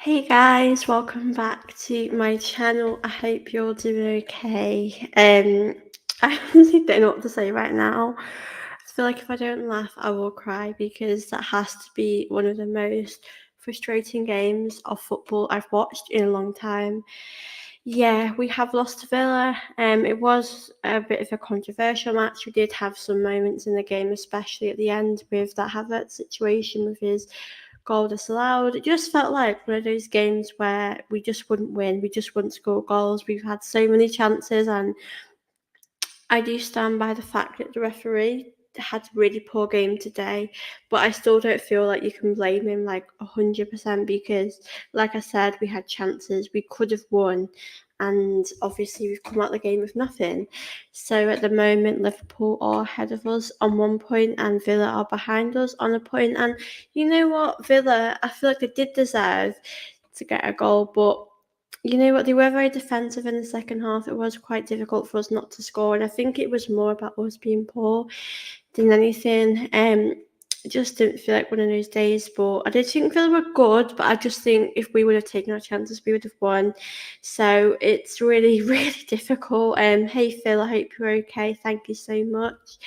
Hey guys, welcome back to my channel. I hope you're doing okay. I honestly don't know what to say right now. I feel like if I don't laugh, I will cry because that has to be one of the most frustrating games of football I've watched in a long time. Yeah, we have lost to Villa. It was a bit of a controversial match. We did have some moments in the game, especially at the end with that Havertz situation with his goal disallowed. It just felt like one of those games where we just wouldn't win, we just wouldn't score goals. We've had so many chances, and I do stand by the fact that the referee had a really poor game today, but I still don't feel like you can blame him like 100% because, like I said, we had chances, we could have won, and obviously we've come out the game with nothing. So at the moment, Liverpool are ahead of us on 1 point, and Villa are behind us on a point. And you know what, Villa, I feel like they did deserve to get a goal, but you know what? They were very defensive in the second half. It was quite difficult for us not to score, and I think it was more about us being poor than anything. It just didn't feel like one of those days. But I did think Villa were good, but I just think if we would have taken our chances, we would have won. So it's really, really difficult. Hey Phil, I hope you're okay. Thank you so much.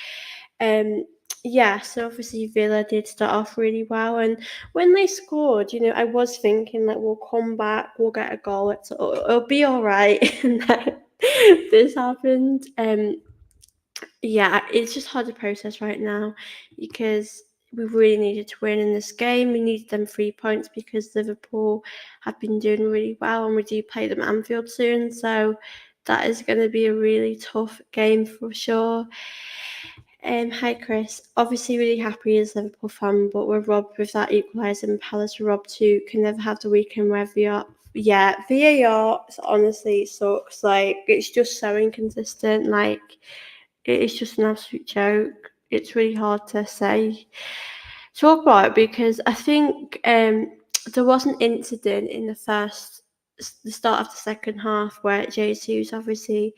Um, yeah, so obviously Villa did start off really well, and when they scored, I was thinking like we'll come back, we'll get a goal, it'll be all right, and then this happened. Yeah, it's just hard to process right now because we really needed to win in this game. We needed them 3 points because Liverpool have been doing really well, and we do play them at Anfield soon, so that is going to be a really tough game for sure. Hi Chris. Obviously, really happy as a Liverpool fan, but we're robbed with that equalising. Palace were robbed too. Can never have the weekend where VAR. Yeah, VAR honestly sucks. Like it's just so inconsistent. Like it is just an absolute joke. It's really hard to talk about it because I think there was an incident in the start of the second half where Jesus obviously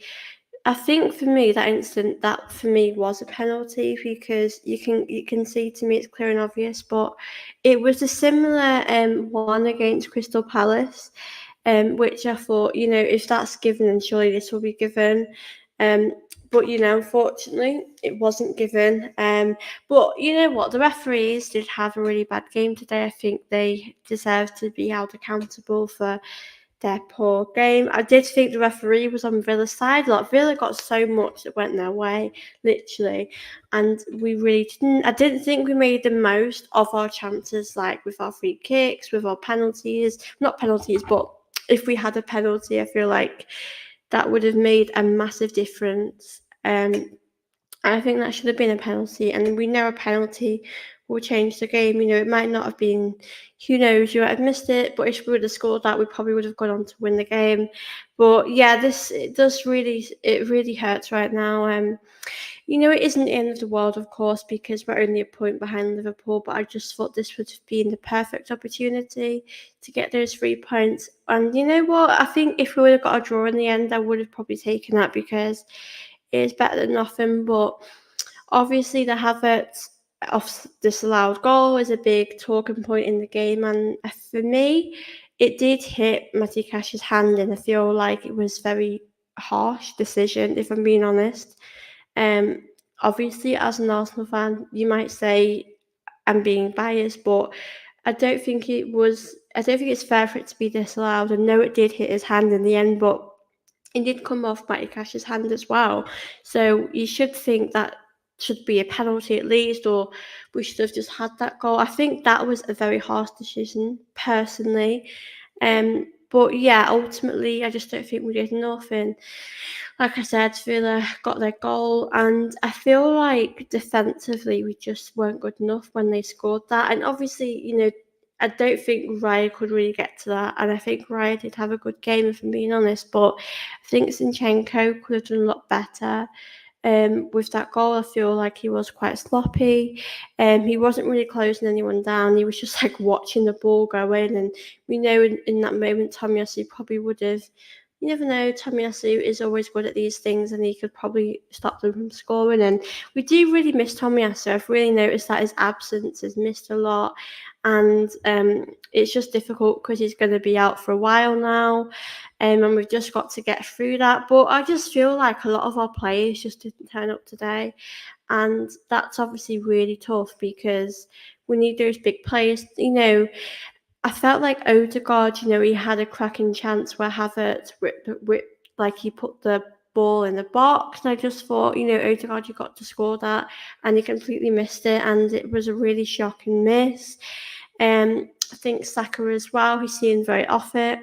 I think for me that for me was a penalty because you can see to me it's clear and obvious, but it was a similar one against Crystal Palace, which I thought if that's given then surely this will be given, um, but unfortunately it wasn't given. But you know what, the referees did have a really bad game today. I think they deserve to be held accountable for their poor game. I did think the referee was on Villa's side. Like Villa got so much that went their way, literally, and we really didn't. I didn't think we made the most of our chances, like with our free kicks, with our penalties. Not penalties, but if we had a penalty, I feel like that would have made a massive difference. I think that should have been a penalty, and we know a penalty will change the game. It might not have been, who knows, you might have missed it, but if we would have scored that, we probably would have gone on to win the game. But yeah, it really hurts right now. It isn't the end of the world, of course, because we're only a point behind Liverpool, but I just thought this would have been the perfect opportunity to get those 3 points. And you know what? I think if we would have got a draw in the end, I would have probably taken that because it is better than nothing. But obviously, the Havertz off disallowed goal is a big talking point in the game, and for me, it did hit Matty Cash's hand, and I feel like it was very harsh decision, if I'm being honest. Um, Obviously, as an Arsenal fan, you might say I'm being biased, but I don't think it was. I don't think it's fair for it to be disallowed. I know it did hit his hand in the end, but it did come off Matty Cash's hand as well. So you should think that should be a penalty at least, or we should have just had that goal. I think that was a very harsh decision, personally. But yeah, ultimately, I just don't think we did enough. And like I said, Villa got their goal, and I feel like defensively we just weren't good enough when they scored that. And obviously, I don't think Raya could really get to that, and I think Raya did have a good game, if I'm being honest. But I think Zinchenko could have done a lot better. With that goal, I feel like he was quite sloppy. He wasn't really closing anyone down. He was just like watching the ball go in, and we know in that moment Tomiyasu probably would have. You never know. Tomiyasu is always good at these things, and he could probably stop them from scoring. And we do really miss Tomiyasu. I've really noticed that his absence has missed a lot. and it's just difficult because he's going to be out for a while now, and we've just got to get through that. But I just feel like a lot of our players just didn't turn up today, and that's obviously really tough because we need those big players. I felt like Odegaard, he had a cracking chance where Havertz like he put the ball in the box, and I just thought, Odegaard, you got to score that, and he completely missed it, and it was a really shocking miss. I think Saka as well, he seemed very off it.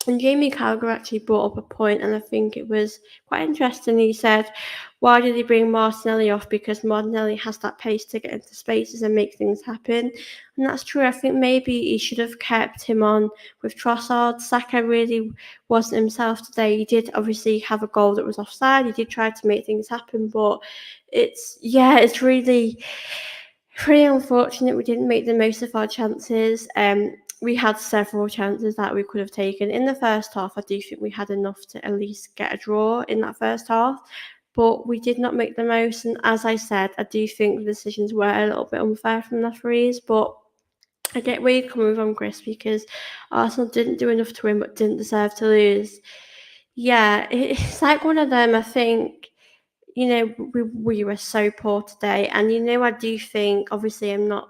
And Jamie Carragher actually brought up a point, and I think it was quite interesting. He said, why did he bring Martinelli off? Because Martinelli has that pace to get into spaces and make things happen. And that's true. I think maybe he should have kept him on with Trossard. Saka really wasn't himself today. He did obviously have a goal that was offside. He did try to make things happen, but it's really pretty unfortunate we didn't make the most of our chances. We had several chances that we could have taken. In the first half, I do think we had enough to at least get a draw in that first half, but we did not make the most. And as I said, I do think the decisions were a little bit unfair from the referees, but I get where you're coming from, Chris, because Arsenal didn't do enough to win but didn't deserve to lose. Yeah, it's like one of them, I think. We were so poor today, and I do think, obviously, I'm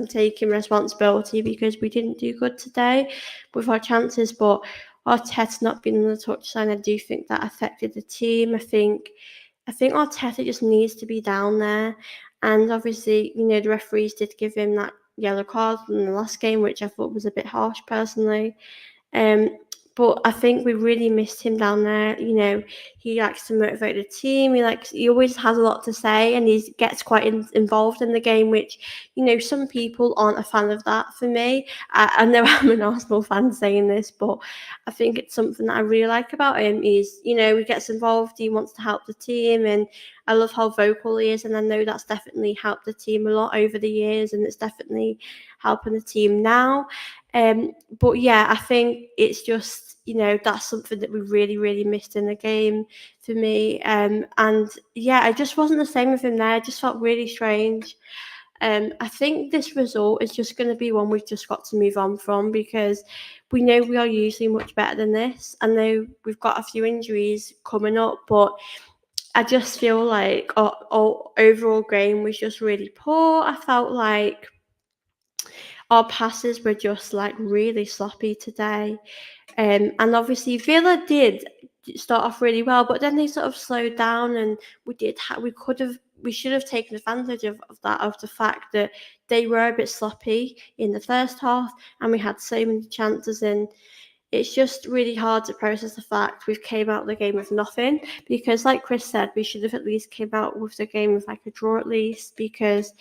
taking responsibility because we didn't do good today with our chances, but Arteta not being on the touchline, I do think that affected the team. I think Arteta just needs to be down there, and obviously, the referees did give him that yellow card in the last game, which I thought was a bit harsh personally. Um, but I think we really missed him down there. He likes to motivate the team. He always has a lot to say, and he gets quite involved in the game, which, some people aren't a fan of that. For me, I know I'm an Arsenal fan saying this, but I think it's something that I really like about him. He gets involved. He wants to help the team, and I love how vocal he is. And I know that's definitely helped the team a lot over the years, and it's definitely helping the team now. But yeah, I think it's just, that's something that we really, really missed in the game for me. And yeah, I just wasn't the same with him there. It just felt really strange. I think this result is just going to be one we've just got to move on from, because we know we are usually much better than this. I know we've got a few injuries coming up, but I just feel like our overall game was just really poor. I felt like our passes were just like really sloppy today. And obviously Villa did start off really well, but then they sort of slowed down, and we should have taken advantage of the fact that they were a bit sloppy in the first half, and we had so many chances. And it's just really hard to process the fact we've came out of the game with nothing, because like Chris said, we should have at least came out with the game with like a draw at least, because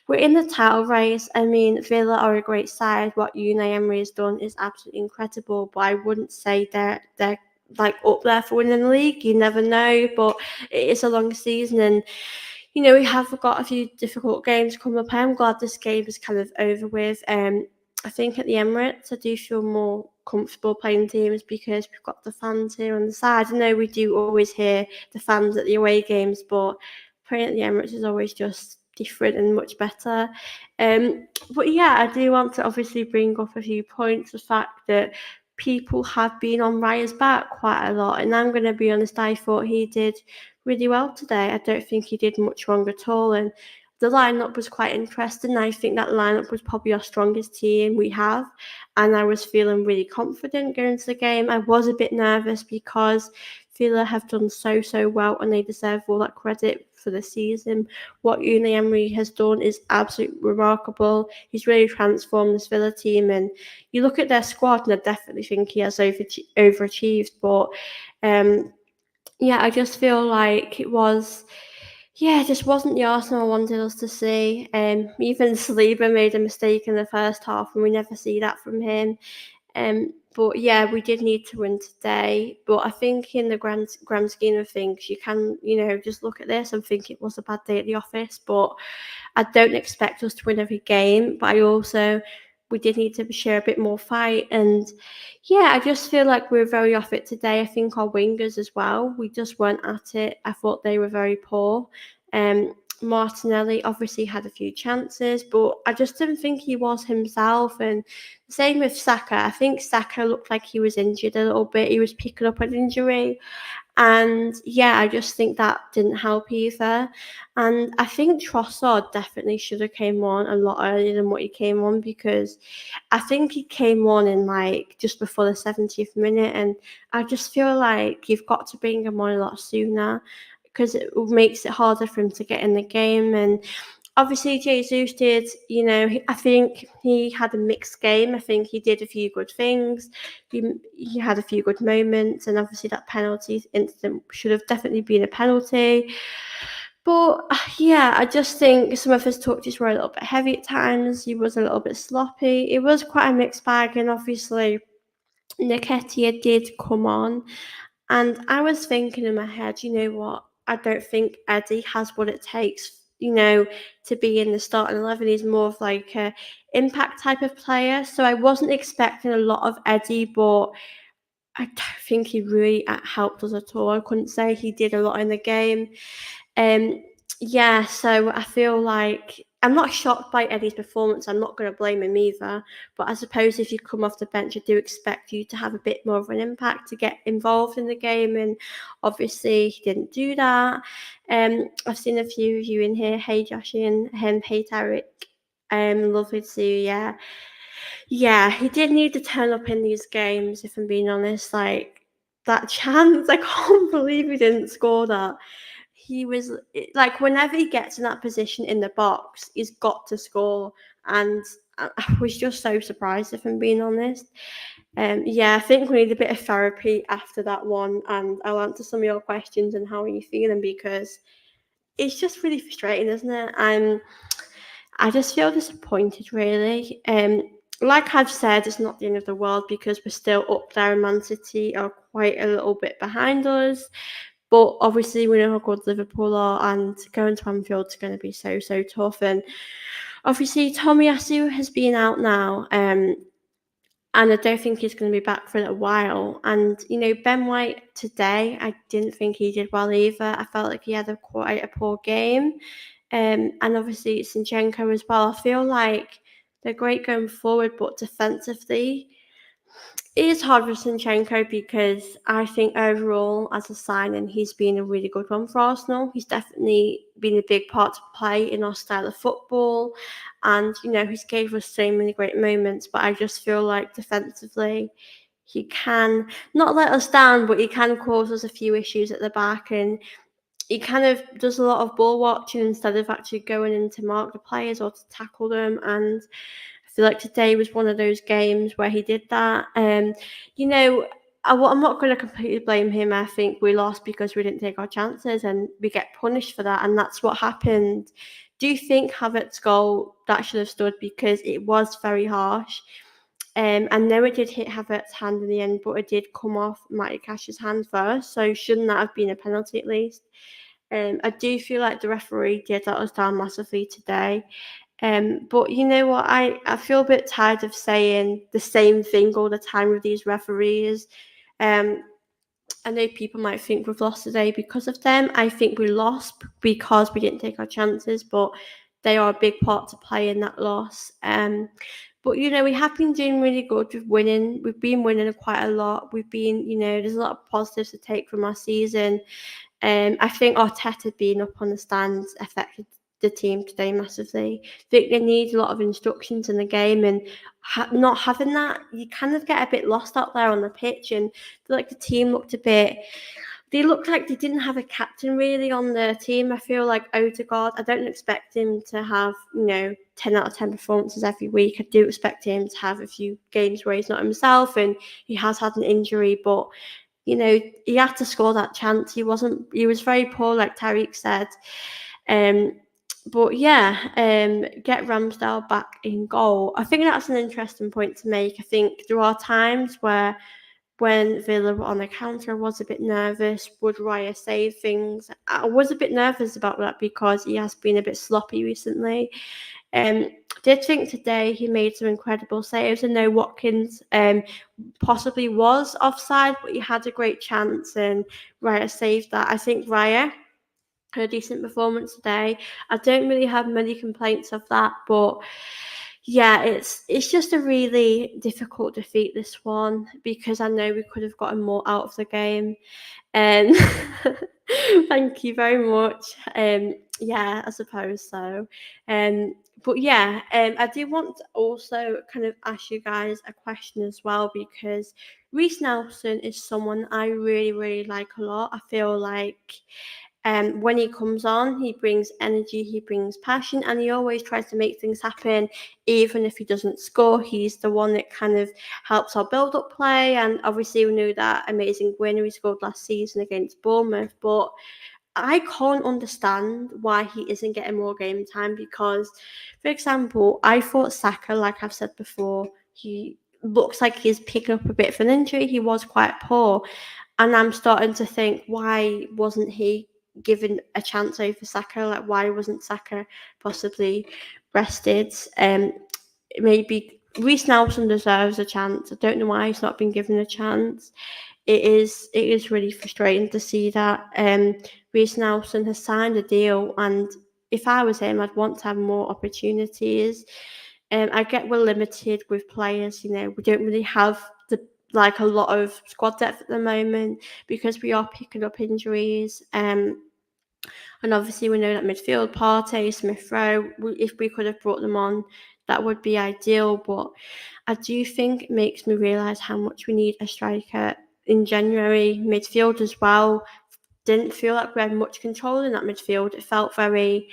we're in the title race. I mean, Villa are a great side. What Unai Emery has done is absolutely incredible, but I wouldn't say they're like up there for winning the league. You never know, but it is a long season, and we have got a few difficult games coming up. I'm glad this game is kind of over with. I think at the Emirates, I do feel more comfortable playing teams because we've got the fans here on the side. I know we do always hear the fans at the away games, but playing at the Emirates is always just different and much better. But yeah, I do want to obviously bring up a few points. The fact that people have been on Raya's back quite a lot, and I'm going to be honest, I thought he did really well today. I don't think he did much wrong at all, and the lineup was quite interesting. I think that lineup was probably our strongest team we have, and I was feeling really confident going into the game. I was a bit nervous because Villa have done so well, and they deserve all that credit for the season. What Unai Emery has done is absolutely remarkable. He's really transformed this Villa team, and you look at their squad, and I definitely think he has overachieved. But yeah, I just feel like it just wasn't the Arsenal I wanted us to see. Even Saliba made a mistake in the first half, and we never see that from him. But yeah, we did need to win today. But I think in the grand scheme of things, you can, just look at this and think it was a bad day at the office. But I don't expect us to win every game. But we did need to share a bit more fight. And yeah, I just feel like we were very off it today. I think our wingers as well, we just weren't at it. I thought they were very poor. Martinelli obviously had a few chances, but I just didn't think he was himself. And same with Saka. I think Saka looked like he was injured a little bit. He was picking up an injury. And yeah, I just think that didn't help either. And I think Trossard definitely should have came on a lot earlier than what he came on, because I think he came on in like just before the 70th minute, and I just feel like you've got to bring him on a lot sooner, because it makes it harder for him to get in the game. And obviously Jesus did, I think he had a mixed game. I think he did a few good things. He had a few good moments, and obviously that penalty incident should have definitely been a penalty. But yeah, I just think some of his touches were a little bit heavy at times. He was a little bit sloppy. It was quite a mixed bag, and obviously Nketiah did come on, and I was thinking in my head, you know what? I don't think Eddie has what it takes, to be in the starting 11. He's more of like a impact type of player. So I wasn't expecting a lot of Eddie, but I don't think he really helped us at all. I couldn't say he did a lot in the game. Um, yeah, so I feel like I'm not shocked by Eddie's performance. I'm not going to blame him either. But I suppose if you come off the bench, I do expect you to have a bit more of an impact, to get involved in the game. And obviously, he didn't do that. I've seen a few of you in here. Hey, Josh, and hey, Tarek. Lovely to see you. Yeah. Yeah, he did need to turn up in these games, if I'm being honest. Like, that chance, I can't believe he didn't score that. He was like, whenever he gets in that position in the box, he's got to score. And I was just so surprised, if I'm being honest. Yeah, I think we need a bit of therapy after that one. And I'll answer some of your questions and how are you feeling, because it's just really frustrating, isn't it? I just feel disappointed, really. Like I've said, it's not the end of the world, because we're still up there, and Man City are quite a little bit behind us. But obviously, we know how good Liverpool are, and going to Anfield is going to be so, so tough. And obviously, Tomiyasu has been out now, and I don't think he's going to be back for a little while. And, Ben White today, I didn't think he did well either. I felt like he had quite a poor game. And obviously, Zinchenko as well. I feel like they're great going forward, but defensively, it is hard for Zinchenko, because I think overall, as a signing, he's been a really good one for Arsenal. He's definitely been a big part to play in our style of football. And, he's gave us so many great moments. But I just feel like defensively, he can not let us down, but he can cause us a few issues at the back. And he kind of does a lot of ball watching instead of actually going in to mark the players or to tackle them. And I feel like today was one of those games where he did that. You know, I'm not going to completely blame him. I think we lost because we didn't take our chances, and we get punished for that. And that's what happened. Do you think Havertz's goal that should have stood, because it was very harsh? I know it did hit Havertz's hand in the end, but it did come off Matty Cash's hand first. So shouldn't that have been a penalty at least? I do feel like the referee did let us down massively today. But you know what? I feel a bit tired of saying the same thing all the time with these referees. I know people might think we've lost today because of them. I think we lost because we didn't take our chances, but they are a big part to play in that loss. But we have been doing really good with winning. We've been winning quite a lot. We've been, there's a lot of positives to take from our season. I think Arteta being up on the stands affected the team today massively. I think they need a lot of instructions in the game, and not having that, you kind of get a bit lost out there on the pitch. And I feel like the team they looked like they didn't have a captain really on the team. I feel like Odegaard, I don't expect him to have, 10 out of 10 performances every week. I do expect him to have a few games where he's not himself, and he has had an injury, but he had to score that chance. He was very poor, like Tariq said. But yeah, get Ramsdale back in goal. I think that's an interesting point to make. I think there are times where when Villa were on the counter, I was a bit nervous. Would Raya save things? I was a bit nervous about that because he has been a bit sloppy recently. Did think today he made some incredible saves. I know Watkins possibly was offside, but he had a great chance and Raya saved that. I think Raya a decent performance today. I don't really have many complaints of that, but yeah, it's just a really difficult defeat, this one, because I know we could have gotten more out of the game. Um, thank you very much. Yeah, I suppose so. But yeah, I do want to also kind of ask you guys a question as well, because Reece Nelson is someone I really, really like a lot. I feel like when he comes on, he brings energy, he brings passion, and he always tries to make things happen, even if he doesn't score. He's the one that kind of helps our build up play. And obviously, we knew that amazing winner he scored last season against Bournemouth. But I can't understand why he isn't getting more game time because, for example, I thought Saka, like I've said before, he looks like he's picking up a bit of an injury. He was quite poor. And I'm starting to think, why wasn't he given a chance over Saka? Like, why wasn't Saka possibly rested? Maybe Reece Nelson deserves a chance. I don't know why he's not been given a chance. It is really frustrating to see that Reece Nelson has signed a deal, and if I was him, I'd want to have more opportunities. I get we're limited with players. We don't really have a lot of squad depth at the moment because we are picking up injuries. And obviously we know that midfield, Partey, Smith Rowe, if we could have brought them on, that would be ideal. But I do think it makes me realise how much we need a striker in January. Midfield as well. Didn't feel like we had much control in that midfield. It felt very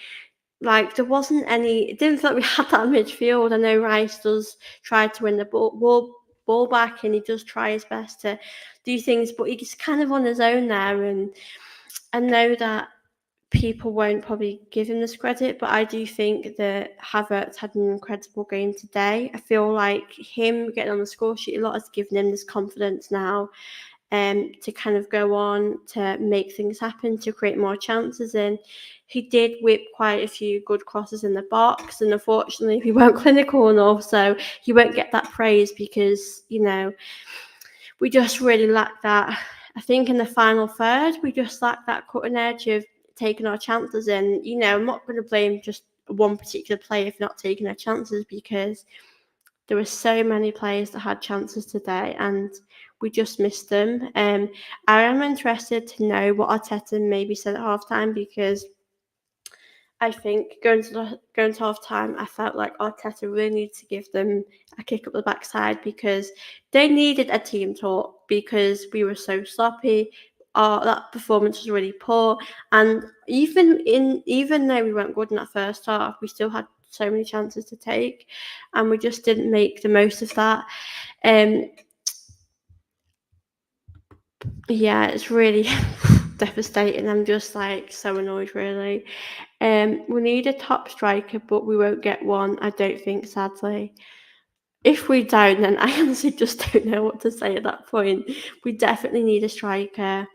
like there wasn't any. It didn't feel like we had that midfield. I know Rice does try to win the ball back, and he does try his best to do things, but he's kind of on his own there. And I know that people won't probably give him this credit, but I do think that Havertz had an incredible game today. I feel like him getting on the score sheet a lot has given him this confidence now, to kind of go on to make things happen, to create more chances. And he did whip quite a few good crosses in the box, and unfortunately we weren't clinical enough, so he won't get that praise because we just really lack that. I think in the final third we just lack that cutting edge of taking our chances. And I'm not going to blame just one particular player for not taking their chances, because there were so many players that had chances today and we just missed them. I am interested to know what Arteta maybe said at halftime, because I think going to half time, I felt like Arteta really needed to give them a kick up the backside, because they needed a team talk because we were so sloppy. That performance was really poor, and even though we weren't good in that first half, we still had so many chances to take, and we just didn't make the most of that. Um, yeah, it's really devastating. I'm just like so annoyed, really. We need a top striker, but we won't get one, I don't think, sadly. If we don't, then I honestly just don't know what to say at that point. We definitely need a striker.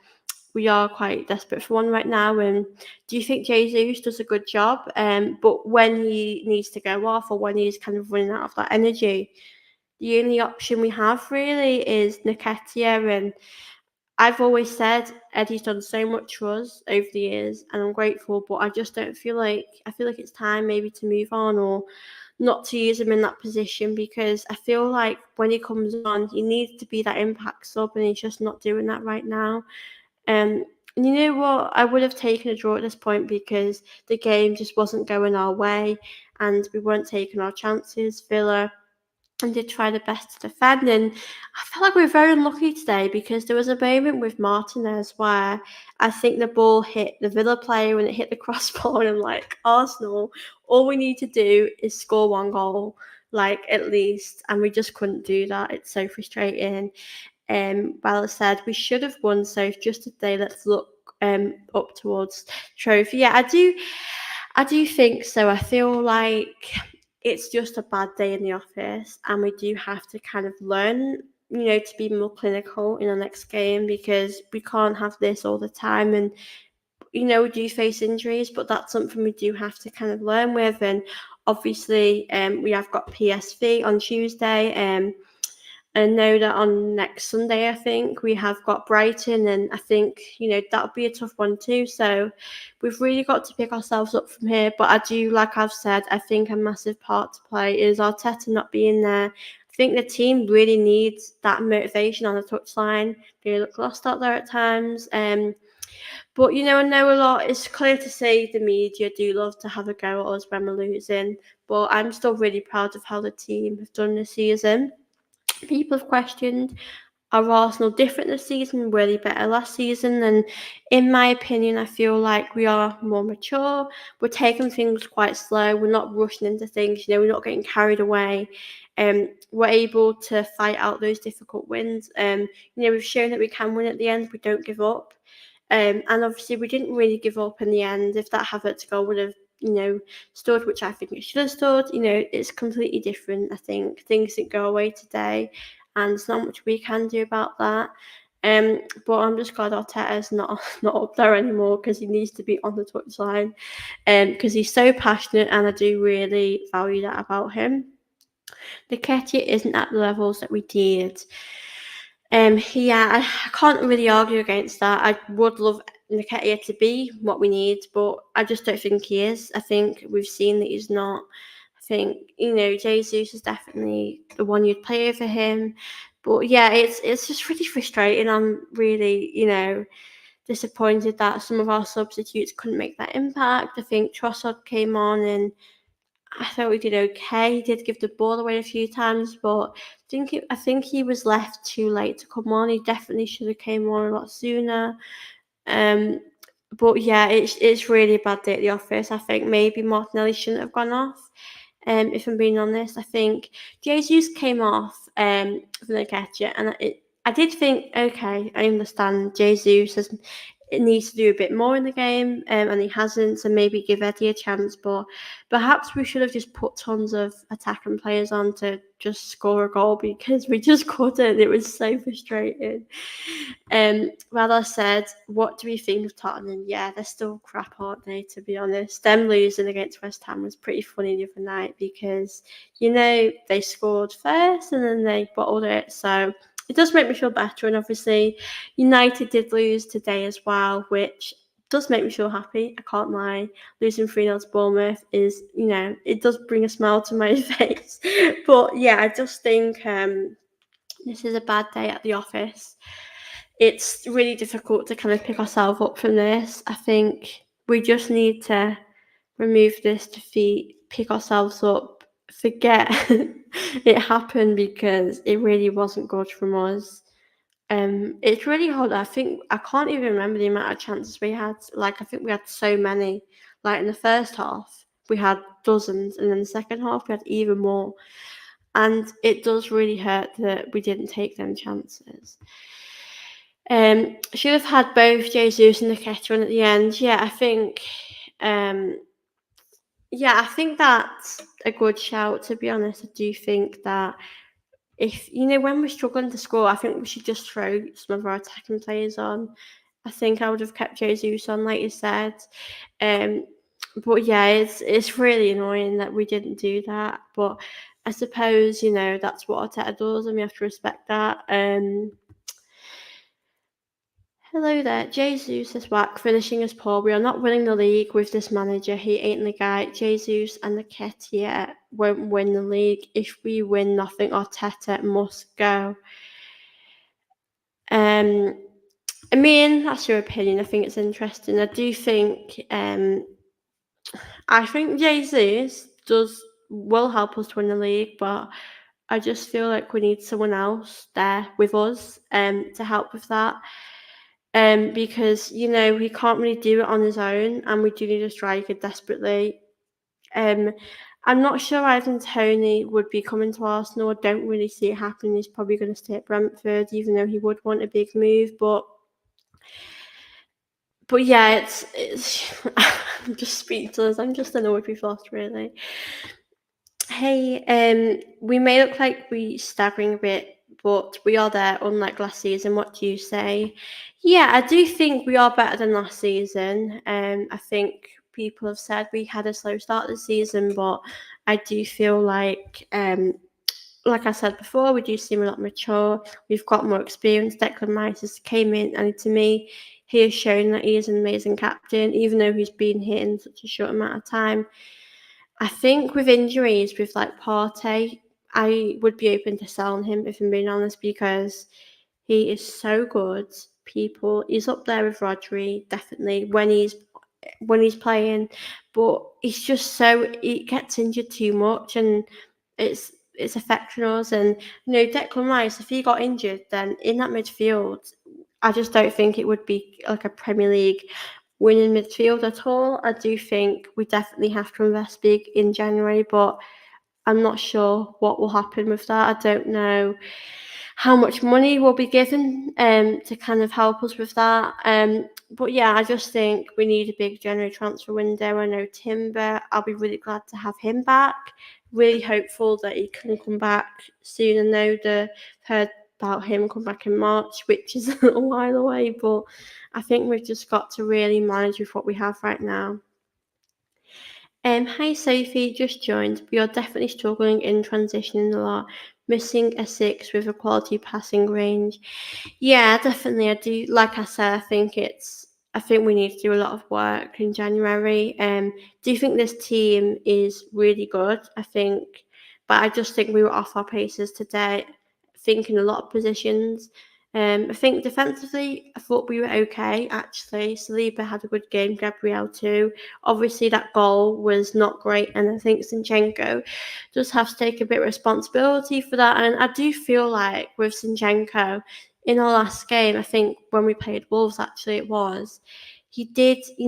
We are quite desperate for one right now. And do you think Jesus does a good job? But when he needs to go off, or when he's kind of running out of that energy, the only option we have really is Nketiah. And I've always said Eddie's done so much for us over the years, and I'm grateful. But I just don't feel like I feel like it's time maybe to move on, or not to use him in that position, because I feel like when he comes on, he needs to be that impact sub, and he's just not doing that right now. And you know what? I would have taken a draw at this point because the game just wasn't going our way, and we weren't taking our chances. Villa and did try the best to defend. And I felt like we were very unlucky today, because there was a moment with Martinez where I think the ball hit the Villa player and it hit the crossbar. And I'm like, Arsenal, all we need to do is score one goal, like at least. And we just couldn't do that. It's so frustrating. Well, I said we should have won. So just today, let's look up towards trophy. Yeah, I do think so. I feel like it's just a bad day in the office, and we do have to kind of learn, to be more clinical in our next game, because we can't have this all the time. And we do face injuries, but that's something we do have to kind of learn with. And obviously, we have got PSV on Tuesday. I know that on next Sunday, I think we have got Brighton, and I think that'll be a tough one too. So we've really got to pick ourselves up from here. But I do, like I've said, I think a massive part to play is Arteta not being there. I think the team really needs that motivation on the touchline. They look lost out there at times. But I know a lot. It's clear to see the media do love to have a go at us when we're losing. But I'm still really proud of how the team have done this season. People have questioned, are Arsenal different this season? Were they better last season? And in my opinion, I feel like we are more mature. We're taking things quite slow. We're not rushing into things. We're not getting carried away. We're able to fight out those difficult wins. We've shown that we can win at the end. We don't give up. And obviously, we didn't really give up in the end. If that Havertz goal would have, stood, which I think it should have stood, it's completely different. I think things didn't go away today, and there's not much we can do about that. But I'm just glad Arteta's not up there anymore, because he needs to be on the touchline, because he's so passionate, and I do really value that about him. Nketiah isn't at the levels that we did. I can't really argue against that. I would love Nketiah to be what we need, but I just don't think he is. I think we've seen that he's not. I think Jesus is definitely the one you'd play over him. But yeah, it's just really frustrating. I'm really disappointed that some of our substitutes couldn't make that impact. I think Trossard came on, and I thought we did okay. He did give the ball away a few times, but I think he was left too late to come on. He definitely should have came on a lot sooner. Um, but yeah, it's really a bad day at the office. I think maybe Martinelli shouldn't have gone off. If I'm being honest, I think Jesus came off for the catcher, and I did think, okay, I understand Jesus it needs to do a bit more in the game, and he hasn't, so maybe give Eddie a chance. But perhaps we should have just put tons of attacking players on to just score a goal, because we just couldn't. It was so frustrating. Well, I said, what do we think of Tottenham? Yeah, they're still crap, aren't they, to be honest? Them losing against West Ham was pretty funny the other night, because, they scored first and then they bottled it. So it does make me feel better. And obviously, United did lose today as well, which does make me feel happy. I can't lie. Losing 3-0 to Bournemouth is, it does bring a smile to my face. But yeah, I just think this is a bad day at the office. It's really difficult to kind of pick ourselves up from this. I think we just need to remove this defeat, pick ourselves up, forget it happened, because it really wasn't good from us. It's really hard. I can't even remember the amount of chances we had. Like, I think we had so many. Like, in the first half, we had dozens, and in the second half, we had even more. And it does really hurt that we didn't take them chances. Should have had both Jesus and Nketiah at the end. I think that's a good shout, to be honest. I do think that if, when we're struggling to score, I think we should just throw some of our attacking players on. I think I would have kept Jesus on, like you said. But yeah, it's really annoying that we didn't do that. But I suppose, that's what Arteta does, and we have to respect that. Hello there, Jesus is whack, finishing as poor. We are not winning the league with this manager. He ain't the guy. Jesus and Nketiah won't win the league. If we win nothing, Arteta must go. I mean, that's your opinion. I think it's interesting. I do think, I think Jesus will help us to win the league, but I just feel like we need someone else there with us, to help with that. Because he can't really do it on his own, and we do need a striker desperately. I'm not sure Ivan Toney would be coming to Arsenal. I don't really see it happening. He's probably going to stay at Brentford, even though he would want a big move. But yeah, it's I'm just speechless. I'm just annoyed we've lost, really. Hey, we may look like we staggering a bit, but we are there, unlike last season. What do you say? Yeah, I do think we are better than last season. I think people have said we had a slow start this season, but I do feel like like I said before, we do seem a lot mature. We've got more experience. Declan Rice has came in, and to me, he has shown that he is an amazing captain, even though he's been here in such a short amount of time. I think with injuries, with like Partey, I would be open to selling him if I'm being honest, because he is so good. He's up there with Rodri, definitely when he's playing, but he's just so he gets injured too much, and it's affecting us. And Declan Rice, if he got injured, then in that midfield, I just don't think it would be like a Premier League winning midfield at all. I do think we definitely have to invest big in January, but I'm not sure what will happen with that. I don't know how much money will be given to kind of help us with that. But yeah, I just think we need a big January transfer window. I know Timber, I'll be really glad to have him back. Really hopeful that he can come back soon. I know heard about him come back in March, which is a little while away, but I think we've just got to really manage with what we have right now. Hi Sophie, just joined. We are definitely struggling in transitioning a lot, missing a six with a quality passing range. Yeah, definitely. I do. Like I said, I think we need to do a lot of work in January. Do you think this team is really good? But I just think we were off our paces today. Thinking a lot of positions. I think defensively, I thought we were okay, actually. Saliba had a good game, Gabriel too. Obviously, that goal was not great, and I think Zinchenko does have to take a bit of responsibility for that. And I do feel like with Zinchenko, in our last game, I think when we played Wolves, actually, he did, he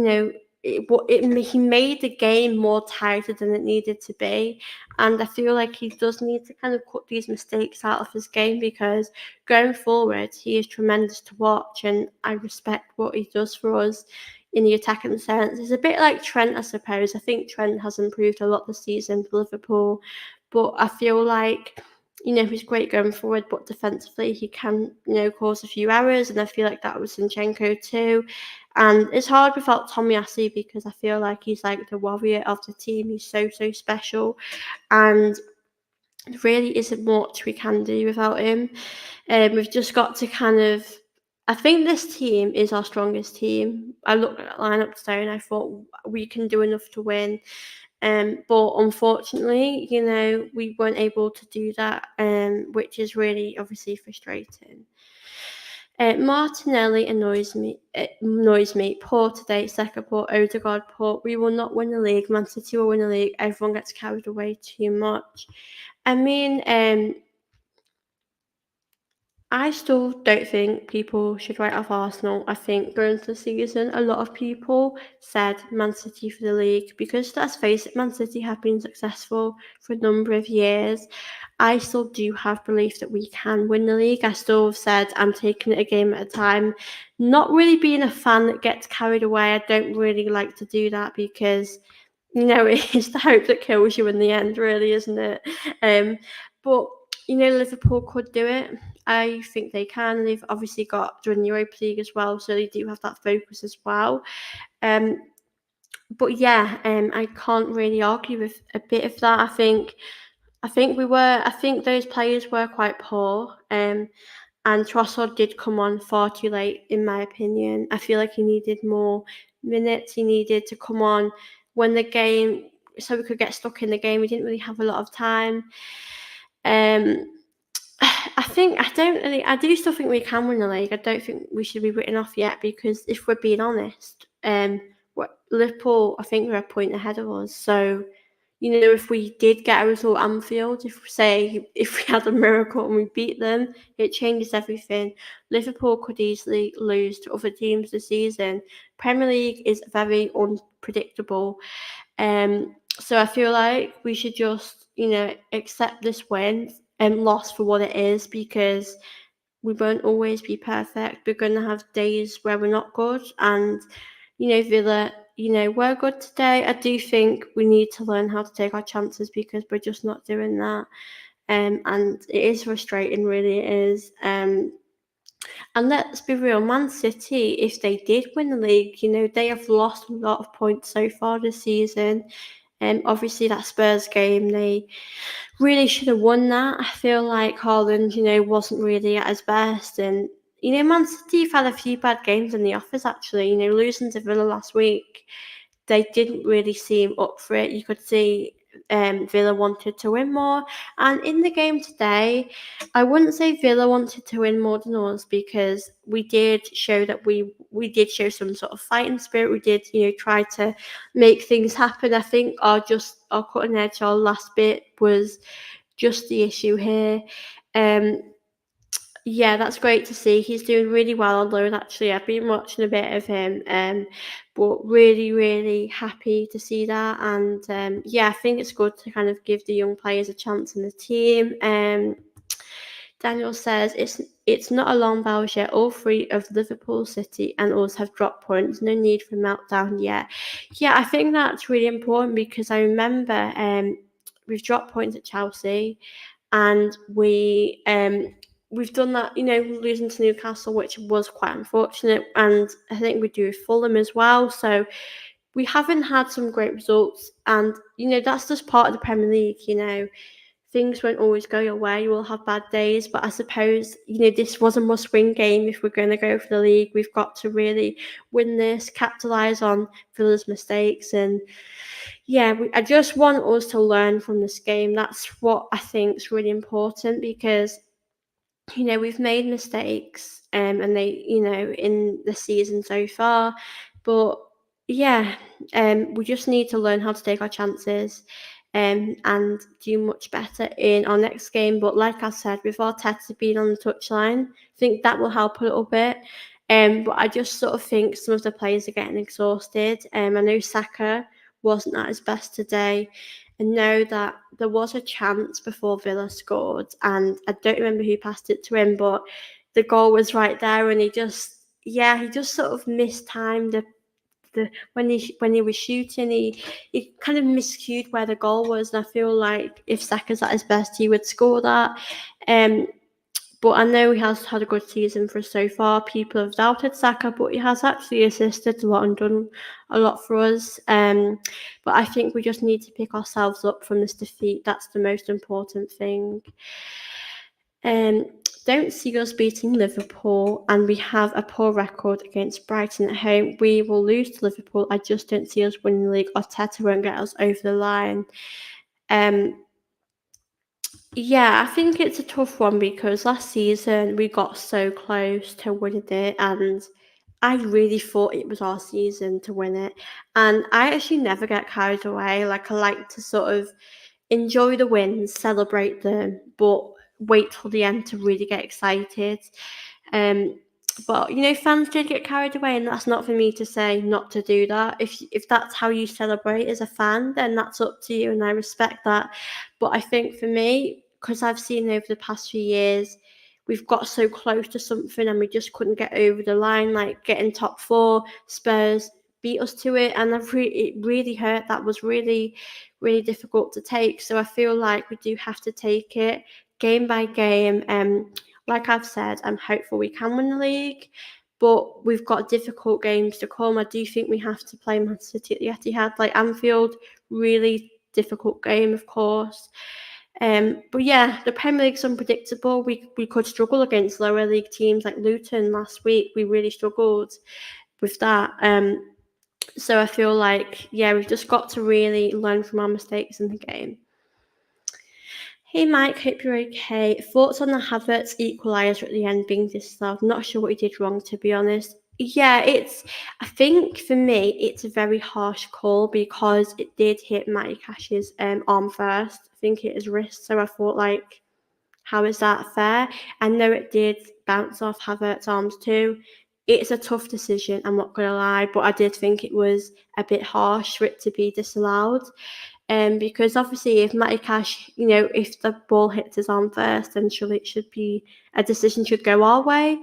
made the game more tighter than it needed to be. And I feel like he does need to kind of cut these mistakes out of his game, because going forward, he is tremendous to watch, and I respect what he does for us in the attacking sense. It's a bit like Trent, I suppose. I think Trent has improved a lot this season for Liverpool, but I feel like he's great going forward, but defensively he can, cause a few errors, and I feel like that was Zinchenko too. And it's hard without Tomiyasu, because I feel like he's like the warrior of the team. He's so, so special, and there really isn't much we can do without him. We've just got to kind of. I think this team is our strongest team. I looked at that lineup today and I thought we can do enough to win. But unfortunately, we weren't able to do that, which is really obviously frustrating. Martinelli annoys me. Poor today, Saka poor, Odegaard poor. We will not win the league. Man City will win the league. Everyone gets carried away too much. I mean, I still don't think people should write off Arsenal. I think going into the season, a lot of people said Man City for the league, because let's face it, Man City have been successful for a number of years. I still do have belief that we can win the league. I still said I'm taking it a game at a time. Not really being a fan that gets carried away. I don't really like to do that, because it's the hope that kills you in the end, really, isn't it? But Liverpool could do it. I think they can. They've obviously got during the Europa League as well, so they do have that focus as well. But yeah, I can't really argue with a bit of that. I think those players were quite poor. And Trossard did come on far too late, in my opinion. I feel like he needed more minutes. He needed to come on when the game, so we could get stuck in the game. We didn't really have a lot of time. I do still think we can win the league. I don't think we should be written off yet, because if we're being honest, Liverpool, I think, they're a point ahead of us. So, if we did get a result at Anfield, if we had a miracle and we beat them, it changes everything. Liverpool could easily lose to other teams this season. Premier League is very unpredictable. So I feel like we should just, accept this win and loss for what it is, because we won't always be perfect. We're going to have days where we're not good, and Villa, we're good today. I do think we need to learn how to take our chances, because we're just not doing that. And it is frustrating, really it is. And let's be real, Man City, if they did win the league, they have lost a lot of points so far this season. Obviously, that Spurs game, they really should have won that. I feel like Haaland, wasn't really at his best. And, Man City have had a few bad games in the office, actually. Losing to Villa last week, they didn't really seem up for it. You could see Villa wanted to win more. And in the game today, I wouldn't say Villa wanted to win more than us, because we did show that we did show some sort of fighting spirit. We did, try to make things happen. I think our cutting edge, our last bit was just the issue here. Yeah, that's great to see. He's doing really well on loan, actually. I've been watching a bit of him, but really, really happy to see that. And yeah, I think it's good to kind of give the young players a chance in the team. Daniel says it's not a long bout yet. All three of Liverpool, City, and us have dropped points. No need for meltdown yet. Yeah, I think that's really important, because I remember we've dropped points at Chelsea, and we've done that, losing to Newcastle, which was quite unfortunate, and I think we do Fulham as well. So we haven't had some great results, and that's just part of the Premier League. Things won't always go your way. You will have bad days, but I suppose this was a must-win game if we're going to go for the league. We've got to really win this, capitalise on Villa's mistakes, and yeah, I just want us to learn from this game. That's what I think is really important, because we've made mistakes, and they, in the season so far, but yeah, we just need to learn how to take our chances, and do much better in our next game. But like I said, with Arteta being on the touchline, I think that will help a little bit. But I just sort of think some of the players are getting exhausted. I know Saka wasn't at his best today. I know that there was a chance before Villa scored, and I don't remember who passed it to him, but the goal was right there, and he just sort of mistimed the when he was shooting. He kind of miscued where the goal was, and I feel like if Saka's at his best, he would score that. But I know he has had a good season for us so far. People have doubted Saka, but he has actually assisted a lot and done a lot for us. But I think we just need to pick ourselves up from this defeat. That's the most important thing. Don't see us beating Liverpool, and we have a poor record against Brighton at home. We will lose to Liverpool. I just don't see us winning the league. Arteta won't get us over the line. Yeah, I think it's a tough one, because last season we got so close to winning it, and I really thought it was our season to win it. And I actually never get carried away. Like, I like to sort of enjoy the wins, celebrate them, but wait till the end to really get excited. Um, but fans did get carried away, and that's not for me to say not to do that. If that's how you celebrate as a fan, then that's up to you, and I respect that. But I think for me, because I've seen over the past few years, we've got so close to something and we just couldn't get over the line, like getting top four. Spurs beat us to it, and it really hurt. That was really, really difficult to take. So I feel like we do have to take it game by game. Like I've said, I'm hopeful we can win the league, but we've got difficult games to come. I do think we have to play Man City at the Etihad, like Anfield, really difficult game, of course. But yeah, the Premier League's unpredictable. We could struggle against lower league teams like Luton last week. We really struggled with that. So I feel like, yeah, we've just got to really learn from our mistakes in the game. Hey Mike, hope you're okay. Thoughts on the Havertz equaliser at the end being disallowed? Not sure what he did wrong, to be honest. Yeah, I think for me, it's a very harsh call, because it did hit Matty Cash's arm first. I think it his wrist. So I thought, like, how is that fair? I know it did bounce off Havertz's arms too. It's a tough decision, I'm not going to lie, but I did think it was a bit harsh for it to be disallowed. Because obviously, if Matty Cash, if the ball hits his arm first, then surely it should be a decision should go our way.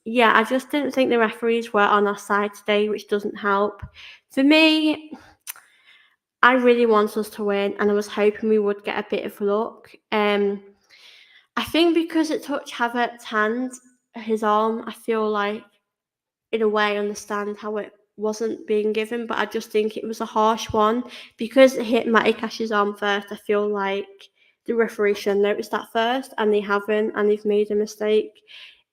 Yeah, I just didn't think the referees were on our side today, which doesn't help. For me, I really want us to win, and I was hoping we would get a bit of luck. I think because it touched Havertz's hand, his arm, I feel like, in a way, I understand how it wasn't being given, but I just think it was a harsh one because it hit Matty Cash's arm first. I feel like the referee should have noticed that first, and they haven't, and they've made a mistake,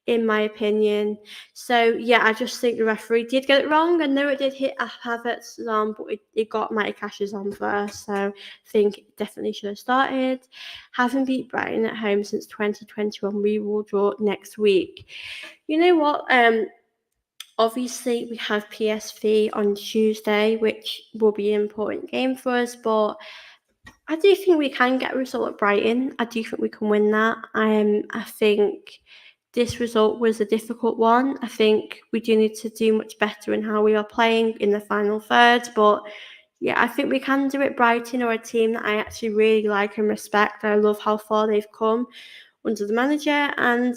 in my opinion. So yeah, I just think the referee did get it wrong. I know it did hit Havertz's arm, but it got Matty Cash's arm first. So I think it definitely should have started. Having beat Brighton at home since 2021, we will draw next week. You know what? Obviously, we have PSV on Tuesday, which will be an important game for us, but I do think we can get a result at Brighton. I do think we can win that. I think this result was a difficult one. I think we do need to do much better in how we are playing in the final third, but yeah, I think we can do it. Brighton are a team that I actually really like and respect. I love how far they've come under the manager, and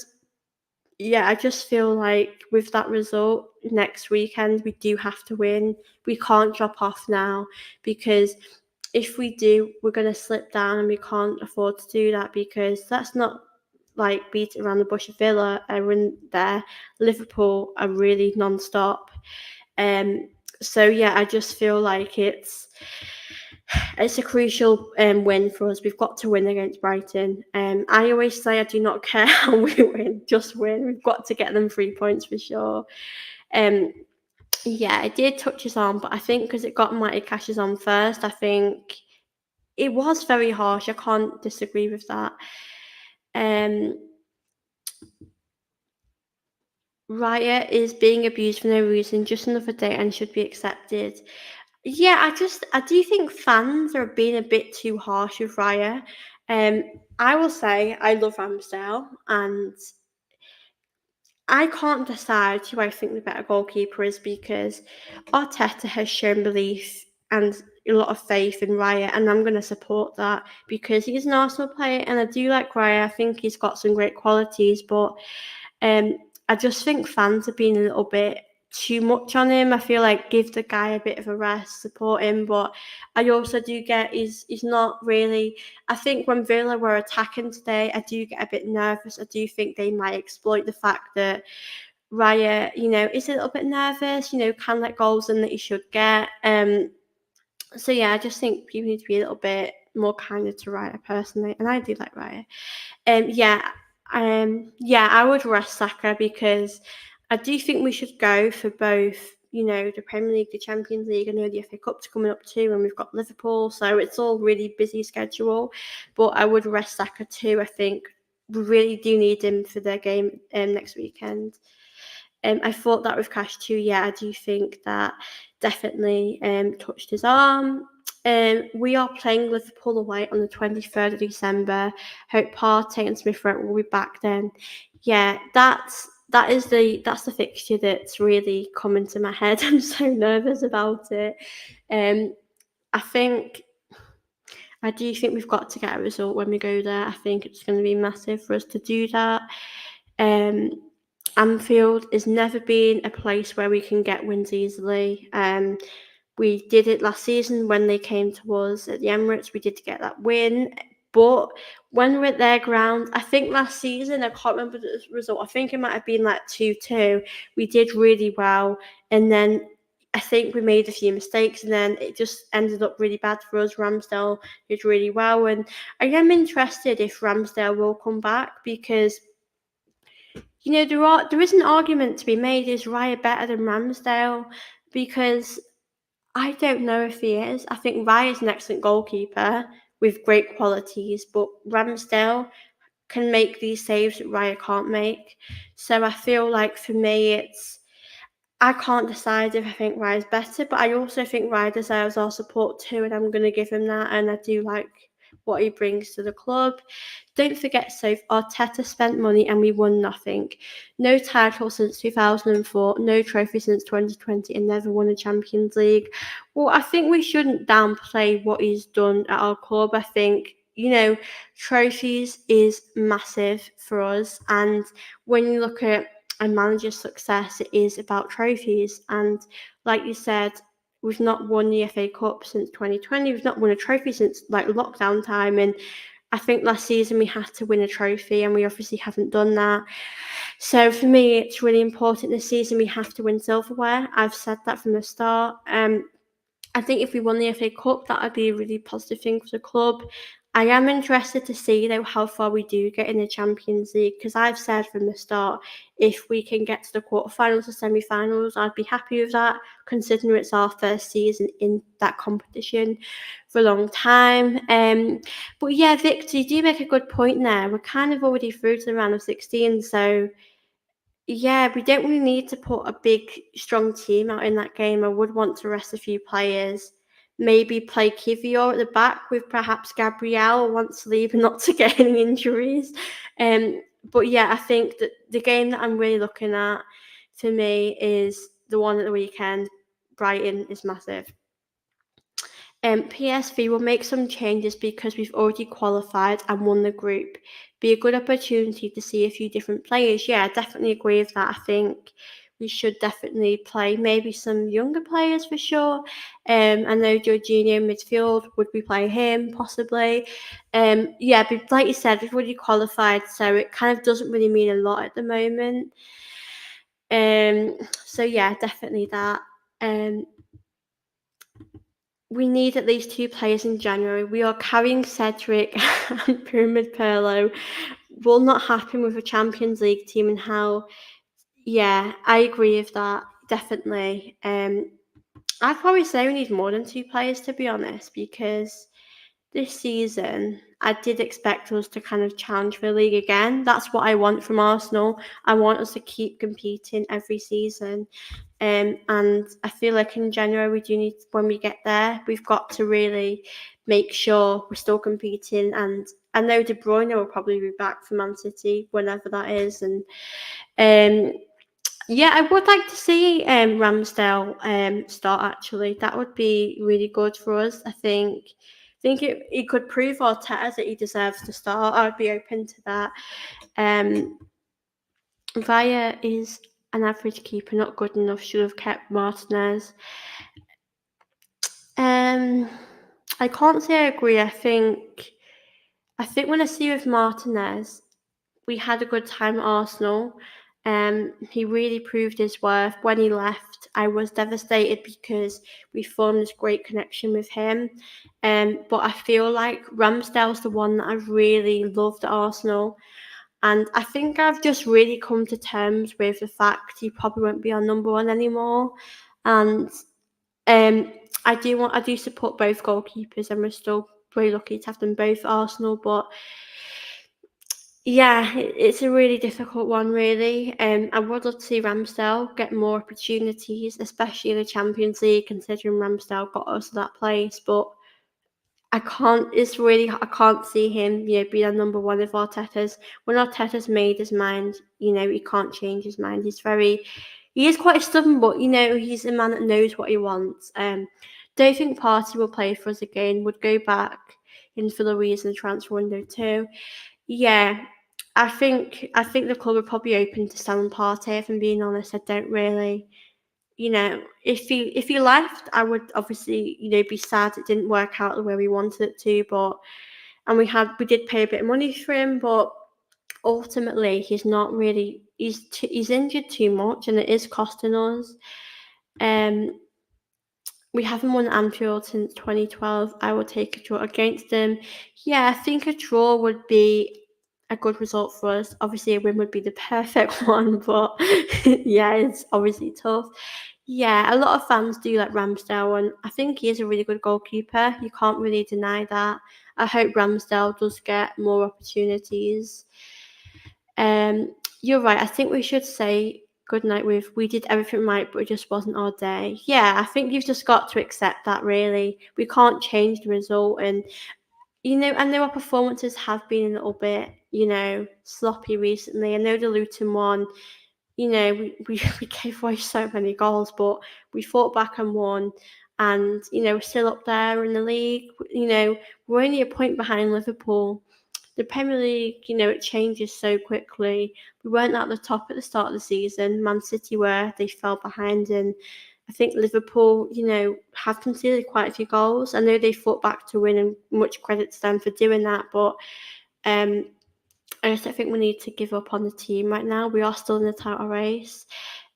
yeah, I just feel like with that result next weekend, we do have to win. We can't drop off now because if we do, we're going to slip down and we can't afford to do that because that's not like beat around the bush. Villa are in there. Liverpool are really non-stop. So yeah, I just feel like it's a crucial win for us. We've got to win against Brighton. I always say I do not care how we win, just win. We've got to get them 3 points for sure. Yeah, it did touch his arm, but I think because it got Matty Cash's arm first, I think it was very harsh. I can't disagree with that. Raya is being abused for no reason, just another day and should be accepted. Yeah, I do think fans are being a bit too harsh with Raya. I will say I love Ramsdale, and I can't decide who I think the better goalkeeper is because Arteta has shown belief and a lot of faith in Raya, and I'm going to support that because he's an Arsenal player, and I do like Raya. I think he's got some great qualities, but um, I just think fans have been a little bit too much on him. I feel like give the guy a bit of a rest, support him, but I also do get he's not really. I think when Villa were attacking today, I do get a bit nervous. I do think they might exploit the fact that Raya, is a little bit nervous. Can let goals in that he should get. So yeah, I just think people need to be a little bit more kinder to Raya personally, and I do like Raya. Yeah, I would rest Saka because I do think we should go for both. The Premier League, the Champions League. I know the FA Cup's coming up too, and we've got Liverpool, so it's all really busy schedule. But I would rest Saka too. I think we really do need him for their game next weekend. I thought that with Cash too. Yeah, I do think that definitely touched his arm. We are playing Liverpool away on the 23rd of December. Hope Partey and Smith Rowe will be back then. Yeah, that's the fixture that's really coming to my head. I'm so nervous about it. I do think we've got to get a result when we go there. I think it's going to be massive for us to do that. Anfield has never been a place where we can get wins easily. We did it last season when they came to us at the Emirates. We did get that win. But when we're at their ground, I think last season, I can't remember the result. I think it might have been like 2-2. We did really well. And then I think we made a few mistakes. And then it just ended up really bad for us. Ramsdale did really well. And I am interested if Ramsdale will come back because there is an argument to be made. Is Raya better than Ramsdale? Because I don't know if he is. I think Raya is an excellent goalkeeper with great qualities, but Ramsdale can make these saves that Raya can't make. So I feel like for me, I can't decide if I think Raya's better, but I also think Raya deserves our support too, and I'm going to give him that. And I do like what he brings to the club. Don't forget, Soph, Arteta spent money and we won nothing. No title since 2004, no trophy since 2020, and never won a Champions League. Well, I think we shouldn't downplay what he's done at our club. I think, trophies is massive for us. And when you look at a manager's success, it is about trophies. And like you said, we've not won the FA Cup since 2020. We've not won a trophy since like lockdown time. And I think last season we had to win a trophy and we obviously haven't done that. So for me, it's really important this season we have to win silverware. I've said that from the start. I think if we won the FA Cup, that would be a really positive thing for the club. I am interested to see, though, how far we do get in the Champions League, because I've said from the start, if we can get to the quarterfinals or semi-finals, I'd be happy with that, considering it's our first season in that competition for a long time. But yeah, Victor, you do make a good point there. We're kind of already through to the round of 16, so yeah, we don't really need to put a big, strong team out in that game. I would want to rest a few players. Maybe play Kivior at the back with perhaps Gabriel once Saliba not to get any injuries. But yeah, I think that the game that I'm really looking at for me is the one at the weekend. Brighton is massive. PSV will make some changes because we've already qualified and won the group. Be a good opportunity to see a few different players. Yeah, I definitely agree with that. I think we should definitely play maybe some younger players for sure. I know Jorginho midfield, would we play him possibly? Yeah, but like you said, we've already qualified, so it kind of doesn't really mean a lot at the moment. So yeah, definitely that. We need at least 2 players in January. We are carrying Cedric and Pyramid Perlo. Will not happen with a Champions League team and how. Yeah, I agree with that, definitely. I'd probably say we need more than 2 players, to be honest, because this season I did expect us to kind of challenge for the league again. That's what I want from Arsenal. I want us to keep competing every season. And I feel like in January we do need, when we get there, we've got to really make sure we're still competing. And I know De Bruyne will probably be back for Man City whenever that is. And yeah, I would like to see Ramsdale start. Actually, that would be really good for us. I think it could prove Arteta that he deserves to start. I'd be open to that. Via is an average keeper, not good enough. Should have kept Martinez. I can't say I agree. I think when I see with Martinez, we had a good time at Arsenal. He really proved his worth. When he left, I was devastated because we formed this great connection with him. But I feel like Ramsdale's the one that I've really loved at Arsenal. And I think I've just really come to terms with the fact he probably won't be our number one anymore. And I do support both goalkeepers, and we're still very lucky to have them both at Arsenal. But yeah, it's a really difficult one, really. I would love to see Ramsdale get more opportunities, especially in the Champions League, considering Ramsdale got us to that place. But I can't see him, being our number one if when Arteta's made his mind, he can't change his mind. He is quite stubborn, but, he's a man that knows what he wants. Don't think Partey will play for us again, would go back in for Louise in the transfer window too. Yeah, I think the club are probably open to selling Partey, if I'm being honest. I don't really, if he left, I would obviously, be sad it didn't work out the way we wanted it to, and we did pay a bit of money for him, but ultimately he's not really, he's injured too much and it is costing us. We haven't won Anfield since 2012. I will take a draw against them. Yeah, I think a draw would be a good result for us. Obviously, a win would be the perfect one, but yeah, it's obviously tough. Yeah, a lot of fans do like Ramsdale, and I think he is a really good goalkeeper. You can't really deny that. I hope Ramsdale does get more opportunities. You're right. I think we should say good night with "We did everything right, but it just wasn't our day." Yeah, I think you've just got to accept that. Really, we can't change the result, and I know our performances have been a little bit, sloppy recently. I know the Luton one, we gave away so many goals, but we fought back and won. And, we're still up there in the league. We're only a point behind Liverpool. The Premier League, it changes so quickly. We weren't at the top at the start of the season. Man City were, they fell behind. And I think Liverpool, have conceded quite a few goals. I know they fought back to win, and much credit to them for doing that. But um, I just don't think we need to give up on the team right now. We are still in the title race.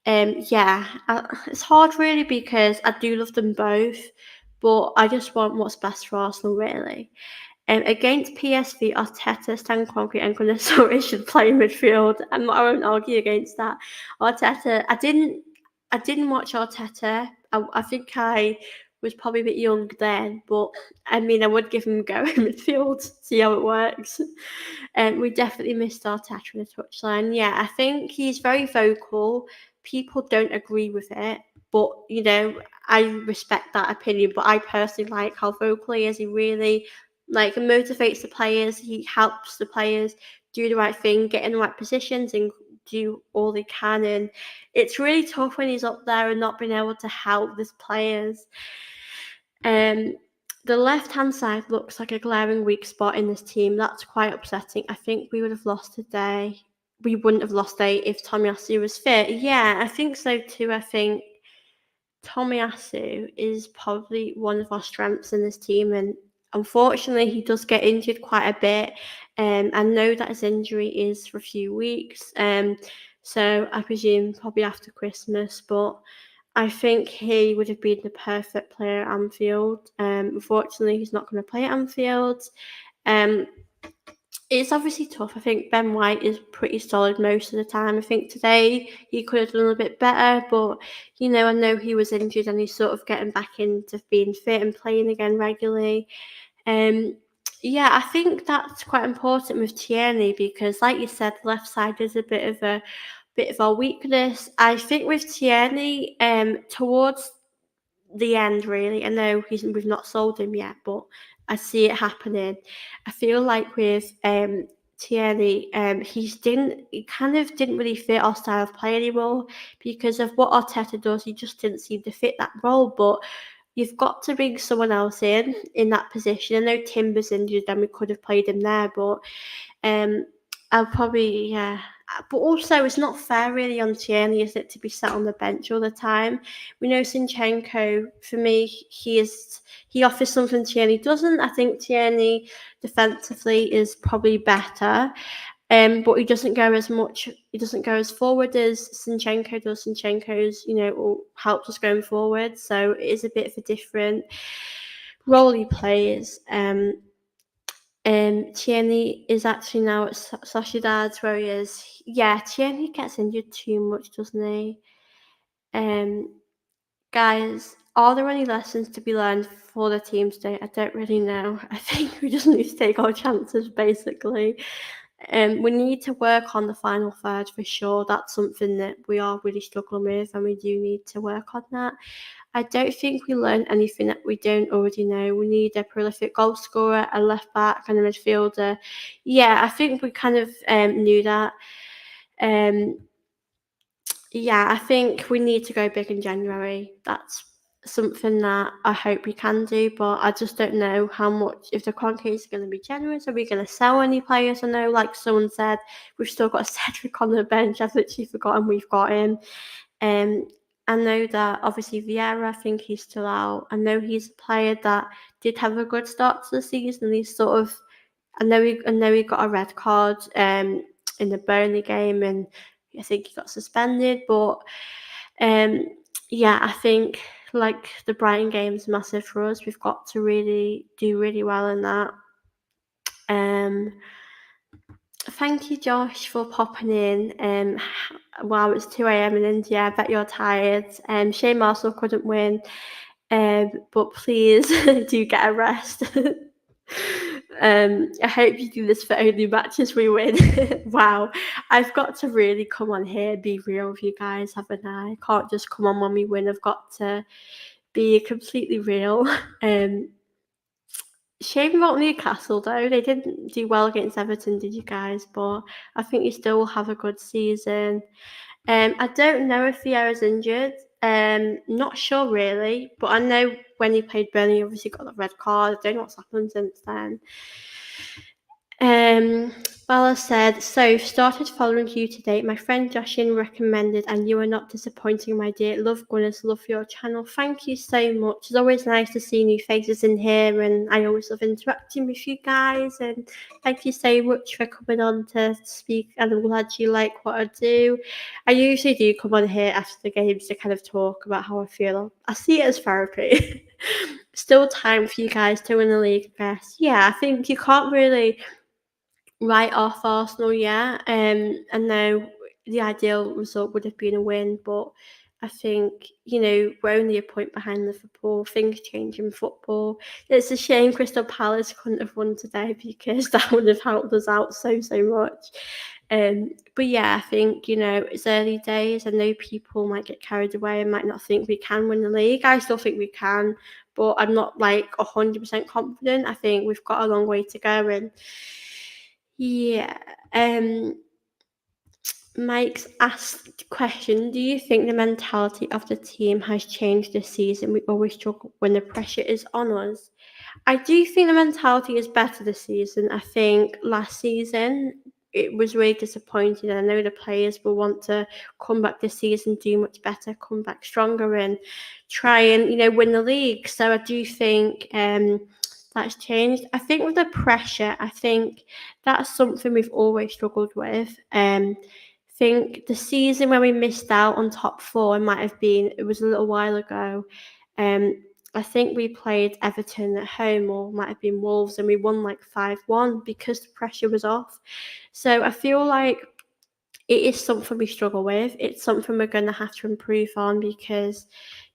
It's hard really because I do love them both, but I just want what's best for Arsenal really. Against PSV, Arteta, Stan Kroenke and Gunnar should play in midfield. I won't argue against that. Arteta, I didn't watch Arteta. I think I was probably a bit young then, but I mean, I would give him a go in midfield, see how it works. We definitely missed Arteta on the touchline. Yeah, I think he's very vocal. People don't agree with it, but I respect that opinion. But I personally like how vocal he is. He really motivates the players. He helps the players do the right thing, get in the right positions, and do all they can. And it's really tough when he's up there and not being able to help his players. The left-hand side looks like a glaring weak spot in this team. That's quite upsetting. I think we would have lost today. We wouldn't have lost today if Tomiyasu was fit. Yeah, I think so too. I think Tomiyasu is probably one of our strengths in this team, and unfortunately, he does get injured quite a bit. I know that his injury is for a few weeks, so I presume probably after Christmas. But I think he would have been the perfect player at Anfield. Unfortunately, he's not going to play at Anfield. It's obviously tough. I think Ben White is pretty solid most of the time. I think today he could have done a bit better, but I know he was injured and he's sort of getting back into being fit and playing again regularly. Yeah, I think that's quite important with Tierney because, like you said, the left side is a bit of our weakness. I think with Tierney, towards the end, really. I know we've not sold him yet, but I see it happening. I feel like with Tierney, he kind of didn't really fit our style of play anymore because of what Arteta does. He just didn't seem to fit that role, but you've got to bring someone else in that position. I know Timber's injured and we could have played him there, but I'll probably, yeah. But also, it's not fair really on Tierney, is it, to be sat on the bench all the time? We know Zinchenko, for me, he offers something Tierney doesn't. I think Tierney defensively is probably better. But he doesn't go as much. He doesn't go as forward as Zinchenko does. Zinchenko's, helps us going forward. So it is a bit of a different role he plays. Tierney is actually now at Sociedad, where he is. Yeah, Tierney gets injured too much, doesn't he? Guys, are there any lessons to be learned for the team today? I don't really know. I think we just need to take our chances, basically. We need to work on the final third for sure. That's something that we are really struggling with, and we do need to work on that. I don't think we learned anything that we don't already know. We need a prolific goal scorer, a left back, and a midfielder. Yeah, I think we kind of knew that. Yeah, I think we need to go big in January. That's something that I hope we can do, but I just don't know how much. If the Kroenkes are going to be generous, are we going to sell any players? I know, like someone said, we've still got Cedric on the bench. I've literally forgotten we've got him. I know that obviously Vieira, I think he's still out. I know he's a player that did have a good start to the season. He's sort of, I know he got a red card in the Burnley game, and I think he got suspended. But yeah, I think like the Brighton game is massive for us. We've got to really do really well in that. Thank you, Josh, for popping in. Wow, it's 2 a.m. in India. I bet you're tired. Shame Arsenal couldn't win. But please do get a rest. I hope you do this for only matches we win. Wow, I've got to really come on here, be real with you guys, haven't I? I can't just come on when we win. I've got to be completely real. Shame about Newcastle though. They didn't do well against Everton, did you guys? But I think you still will have a good season. I don't know if Vieira's injured. Not sure really, but I know when he played Burnley, he obviously got the red card. I don't know what's happened since then. Bella said, so started following you today. My friend Joshin recommended, and you are not disappointing, my dear. Love Guinness, love your channel. Thank you so much. It's always nice to see new faces in here, and I always love interacting with you guys. And thank you so much for coming on to speak. And I'm glad you like what I do. I usually do come on here after the games to kind of talk about how I feel. I see it as therapy. Still time for you guys to win the league, I guess. Yeah, I think you can't really write off Arsenal yet. I know the ideal result would have been a win, but I think, we're only a point behind Liverpool. Things change in football. It's a shame Crystal Palace couldn't have won today because that would have helped us out so, so much. But yeah, I think, it's early days. I know people might get carried away and might not think we can win the league. I still think we can, but I'm not like 100% confident. I think we've got a long way to go, and yeah. Mike's asked question, do you think the mentality of the team has changed this season? We always struggle when the pressure is on us. I do think the mentality is better this season. I think last season it was really disappointing. I know the players will want to come back this season, do much better, come back stronger, and try and win the league. So I do think that's changed. I think with the pressure, I think that's something we've always struggled with. Think the season when we missed out on top four it was a little while ago. I think we played Everton at home, or might have been Wolves, and we won like 5-1 because the pressure was off. So I feel like it is something we struggle with. It's something we're going to have to improve on because,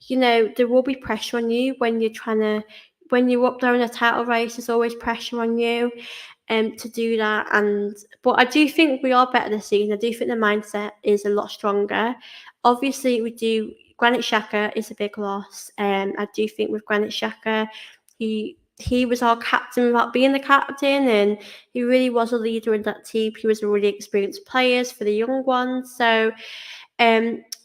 there will be pressure on you when you're up there in a title race. There's always pressure on you to do that. But I do think we are better this season. I do think the mindset is a lot stronger. Obviously, we do. Granit Xhaka is a big loss. I do think with Granit Xhaka, he was our captain without being the captain, and he really was a leader in that team. He was a really experienced player for the young ones. So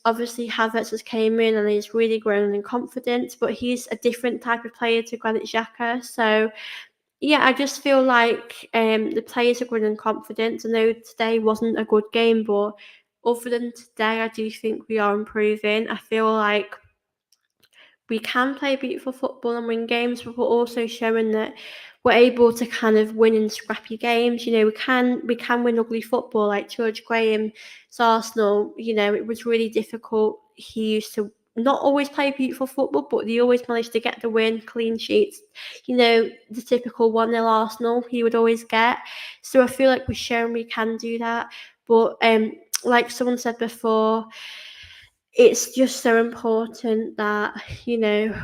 obviously Havertz has came in and he's really grown in confidence, but he's a different type of player to Granit Xhaka. So yeah, I just feel like the players are growing in confidence. I know today wasn't a good game, but other than today, I do think we are improving. I feel like we can play beautiful football and win games, but we're also showing that we're able to kind of win in scrappy games. We can win ugly football like George Graham's Arsenal. It was really difficult. He used to not always play beautiful football, but he always managed to get the win, clean sheets. The typical 1-0 Arsenal he would always get. So I feel like we've shown we can do that. But like someone said before, it's just so important that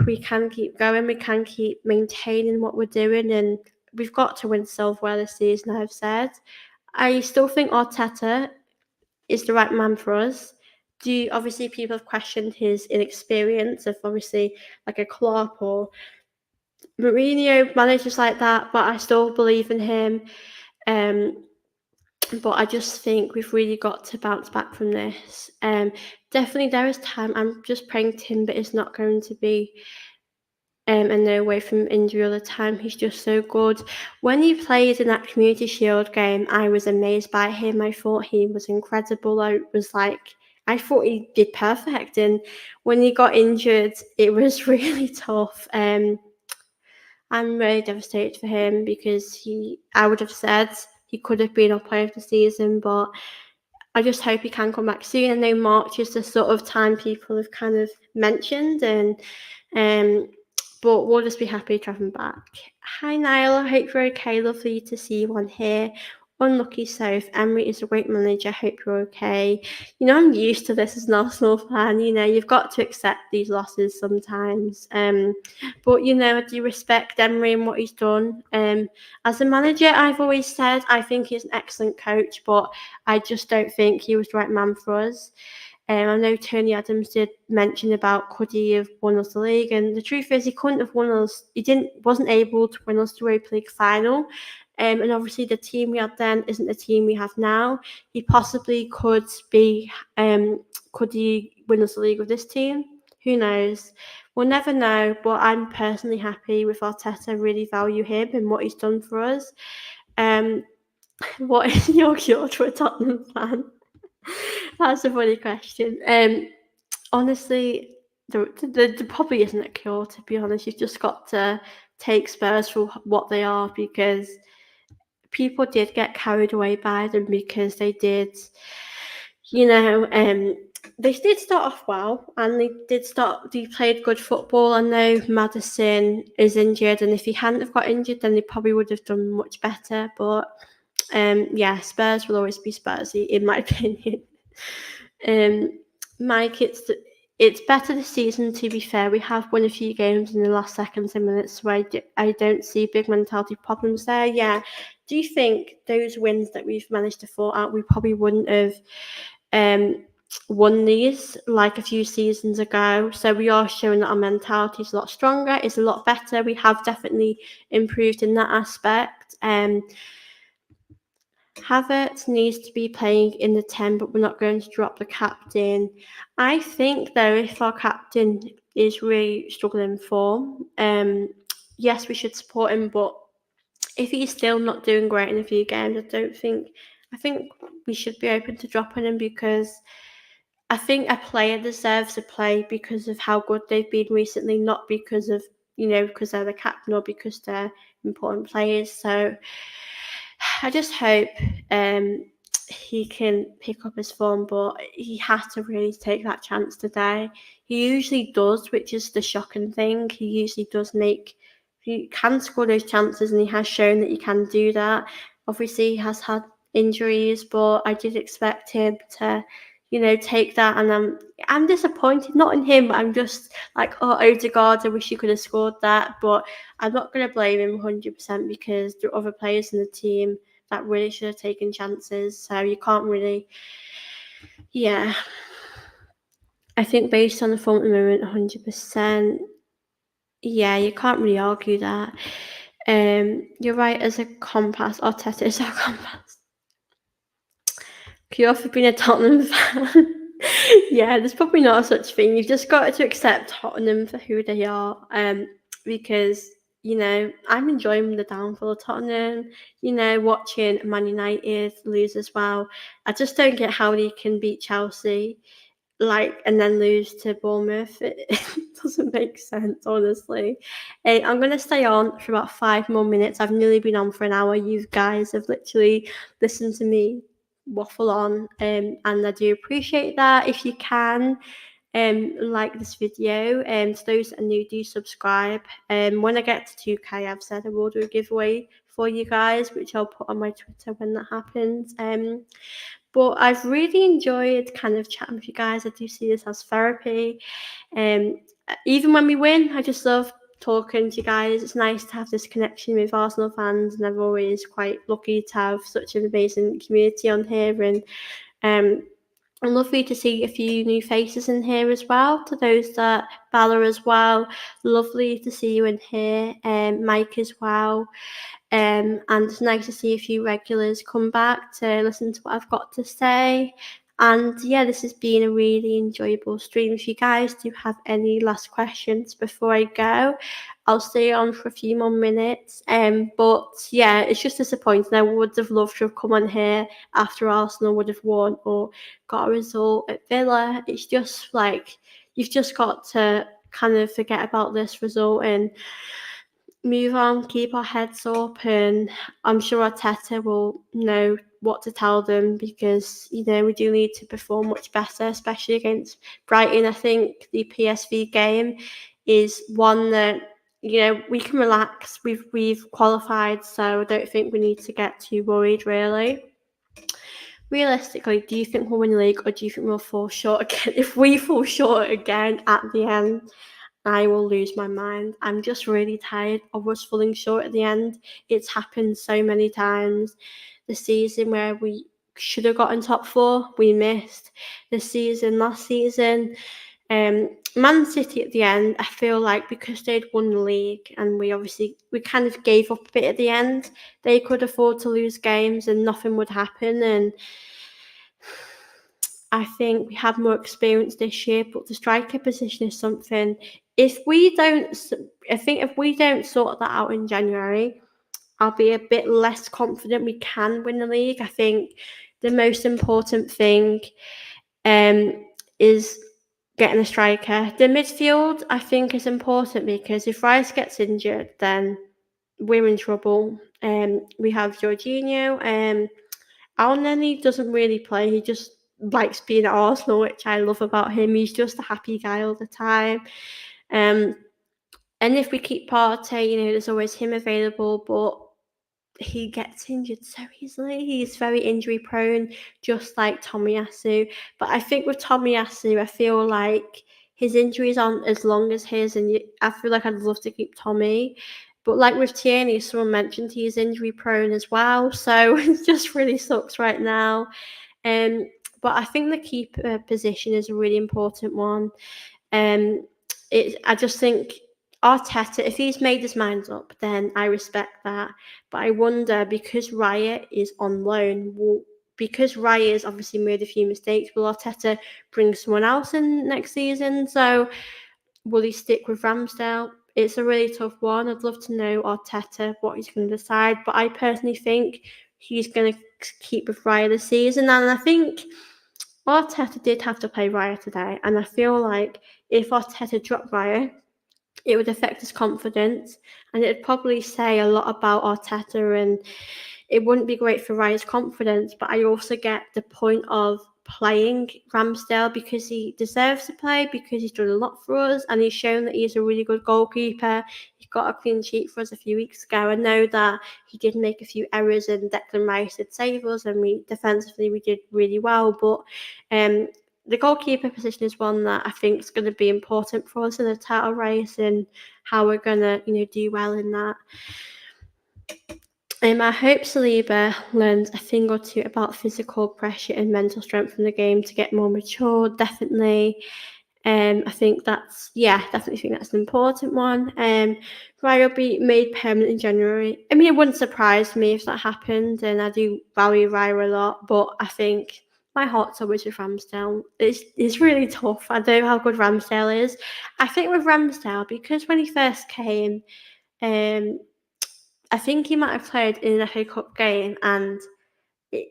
we can keep going, we can keep maintaining what we're doing, and we've got to win silverware this season. I've said I still think Arteta is the right man for us. Obviously people have questioned his inexperience of obviously like a Klopp or Mourinho, managers like that, but I still believe in him. But I just think we've really got to bounce back from this. Definitely there is time. I'm just praying Timber is not going to be and no away from injury all the time. He's just so good. When he played in that Community Shield game, I was amazed by him. I thought he was incredible. I thought he did perfect. And when he got injured, it was really tough. I'm really devastated for him because I would have said he could have been our player of the season, but I just hope he can come back soon. I know March is the sort of time people have kind of mentioned, and but we'll just be happy to have him back. Hi Niall, I hope you're okay. Lovely to see you on here. Unlucky South. Emery is a great manager. I hope you're okay. I'm used to this as an Arsenal fan. You've got to accept these losses sometimes. But I do respect Emery and what he's done. As a manager, I've always said I think he's an excellent coach, but I just don't think he was the right man for us. I know Tony Adams did mention about could he have won us the league, and the truth is he couldn't have won us. Wasn't able to win us the Europa League final. And obviously the team we had then isn't the team we have now. He possibly could be. Could he win us the league with this team? Who knows? We'll never know. But I'm personally happy with Arteta. I really value him and what he's done for us. What is your cure to a Tottenham fan? That's a funny question. Honestly, there probably isn't a cure, to be honest. You've just got to take Spurs for what they are, because people did get carried away by them, because they did, you know, they did start off well, and they played good football. I know Maddison is injured, and if he hadn't have got injured, then they probably would have done much better. But yeah, Spurs will always be Spursy, in my opinion. Um, Mike, it's better this season. To be fair, we have won a few games in the last seconds and minutes, so I don't see big mentality problems there. Yeah, do you think those wins that we've managed to sort out, we probably wouldn't have won these like a few seasons ago? So we are showing that our mentality is a lot stronger, is a lot better. We have definitely improved in that aspect. Havertz needs to be playing in the 10, but we're not going to drop the captain. I think, though, if our captain is really struggling in form, yes, we should support him, but if he's still not doing great in a few games, I think we should be open to dropping him, because I think a player deserves to play because of how good they've been recently, not because of, because they're the captain or because they're important players. So I just hope he can pick up his form, but he has to really take that chance today. He usually does, which is the shocking thing. He can score those chances, and he has shown that he can do that. Obviously, he has had injuries, but I did expect him to, take that. And I'm disappointed, not in him. I'm just like, oh, Odegaard, I wish he could have scored that. But I'm not going to blame him 100%, because there are other players in the team that really should have taken chances. So you can't really, yeah. I think based on the form at the moment, 100%. Yeah, you can't really argue that. You're right, as a compass, Arteta is our compass. Cure for being a Tottenham fan. Yeah, there's probably not a such thing. You've just got to accept Tottenham for who they are. Because I'm enjoying the downfall of Tottenham. Watching Man United lose as well. I just don't get how they can beat Chelsea, and then lose to Bournemouth. It doesn't make sense, honestly. I'm going to stay on for about 5 more minutes. I've nearly been on for an hour. You guys have literally listened to me waffle on, and I do appreciate that. If you can, like this video, to those that are new, do subscribe. When I get to 2k, I've said I will do a giveaway for you guys, which I'll put on my Twitter when that happens. But I've really enjoyed kind of chatting with you guys. I do see this as therapy. Even when we win, I just love talking to you guys. It's nice to have this connection with Arsenal fans, and I'm always quite lucky to have such an amazing community on here. And I'm lovely to see a few new faces in here as well. To those that Bella as well, lovely to see you in here. Mike as well. And it's nice to see a few regulars come back to listen to what I've got to say. And yeah, this has been a really enjoyable stream. If you guys do have any last questions before I go, I'll stay on for a few more minutes. But yeah, it's just disappointing. I would have loved to have come on here after Arsenal would have won or got a result at Villa. It's just like, you've just got to kind of forget about this result and move on, keep our heads up, and I'm sure Arteta will know what to tell them, because we do need to perform much better, especially against Brighton. I think the PSV game is one that we can relax. We've qualified, so I don't think we need to get too worried, really. Realistically, do you think we'll win the league, or do you think we'll fall short again? If we fall short again at the end, I will lose my mind. I'm just really tired of us falling short at the end. It's happened so many times. The season where we should have gotten top 4, we missed. Last season, Man City at the end, I feel like because they'd won the league and we kind of gave up a bit at the end, they could afford to lose games and nothing would happen. And I think we have more experience this year, but the striker position is something. If we don't sort that out in January, I'll be a bit less confident we can win the league. I think the most important thing is getting a striker. The midfield, I think, is important because if Rice gets injured, then we're in trouble. We have Jorginho. Al doesn't really play. He just likes being at Arsenal, which I love about him. He's just a happy guy all the time. Um, and if we keep Partey, there's always him available, but he gets injured so easily. He's very injury prone, just like Tomiyasu. But I think with Tomiyasu, I feel like his injuries aren't as long as his, and I feel like I'd love to keep Tommy. But like with Tierney, someone mentioned he's injury prone as well, so it just really sucks right now. Um, but I think the keeper position is a really important one. Um, I just think Arteta, if he's made his mind up, then I respect that. But I wonder, because Raya is on loan, because Raya's obviously made a few mistakes, will Arteta bring someone else in next season? So will he stick with Ramsdale? It's a really tough one. I'd love to know Arteta what he's going to decide, but I personally think he's going to keep with Raya this season, and I think Arteta did have to play Raya today, and I feel like if Arteta dropped Raya, it would affect his confidence, and it would probably say a lot about Arteta, and it wouldn't be great for Raya's confidence. But I also get the point of playing Ramsdale because he deserves to play, because he's done a lot for us, and he's shown that he's a really good goalkeeper. He got a clean sheet for us a few weeks ago. I know that he did make a few errors, and Declan Rice did save us, and defensively we did really well. But the goalkeeper position is one that I think is going to be important for us in the title race, and how we're going to, do well in that. I hope Saliba learns a thing or two about physical pressure and mental strength from the game to get more mature. Definitely. I think definitely think that's an important one. Raya will be made permanent in January. I mean, it wouldn't surprise me if that happened, and I do value Raya a lot, but I think my heart's always with Ramsdale. It's really tough. I know how good Ramsdale is. I think with Ramsdale, because when he first came, I think he might have played in an FA Cup game, and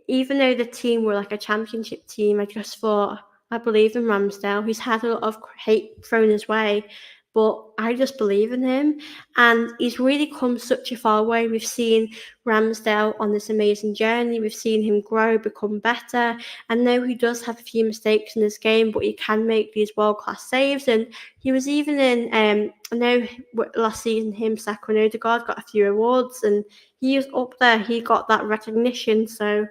even though the team were like a championship team, I just thought, I believe in Ramsdale. He's had a lot of hate thrown his way, but I just believe in him. And he's really come such a far way. We've seen Ramsdale on this amazing journey. We've seen him grow, become better. I know he does have a few mistakes in this game, but he can make these world-class saves. And he was even in, I know last season him, Saka and Odegaard got a few awards, and he was up there. He got that recognition. So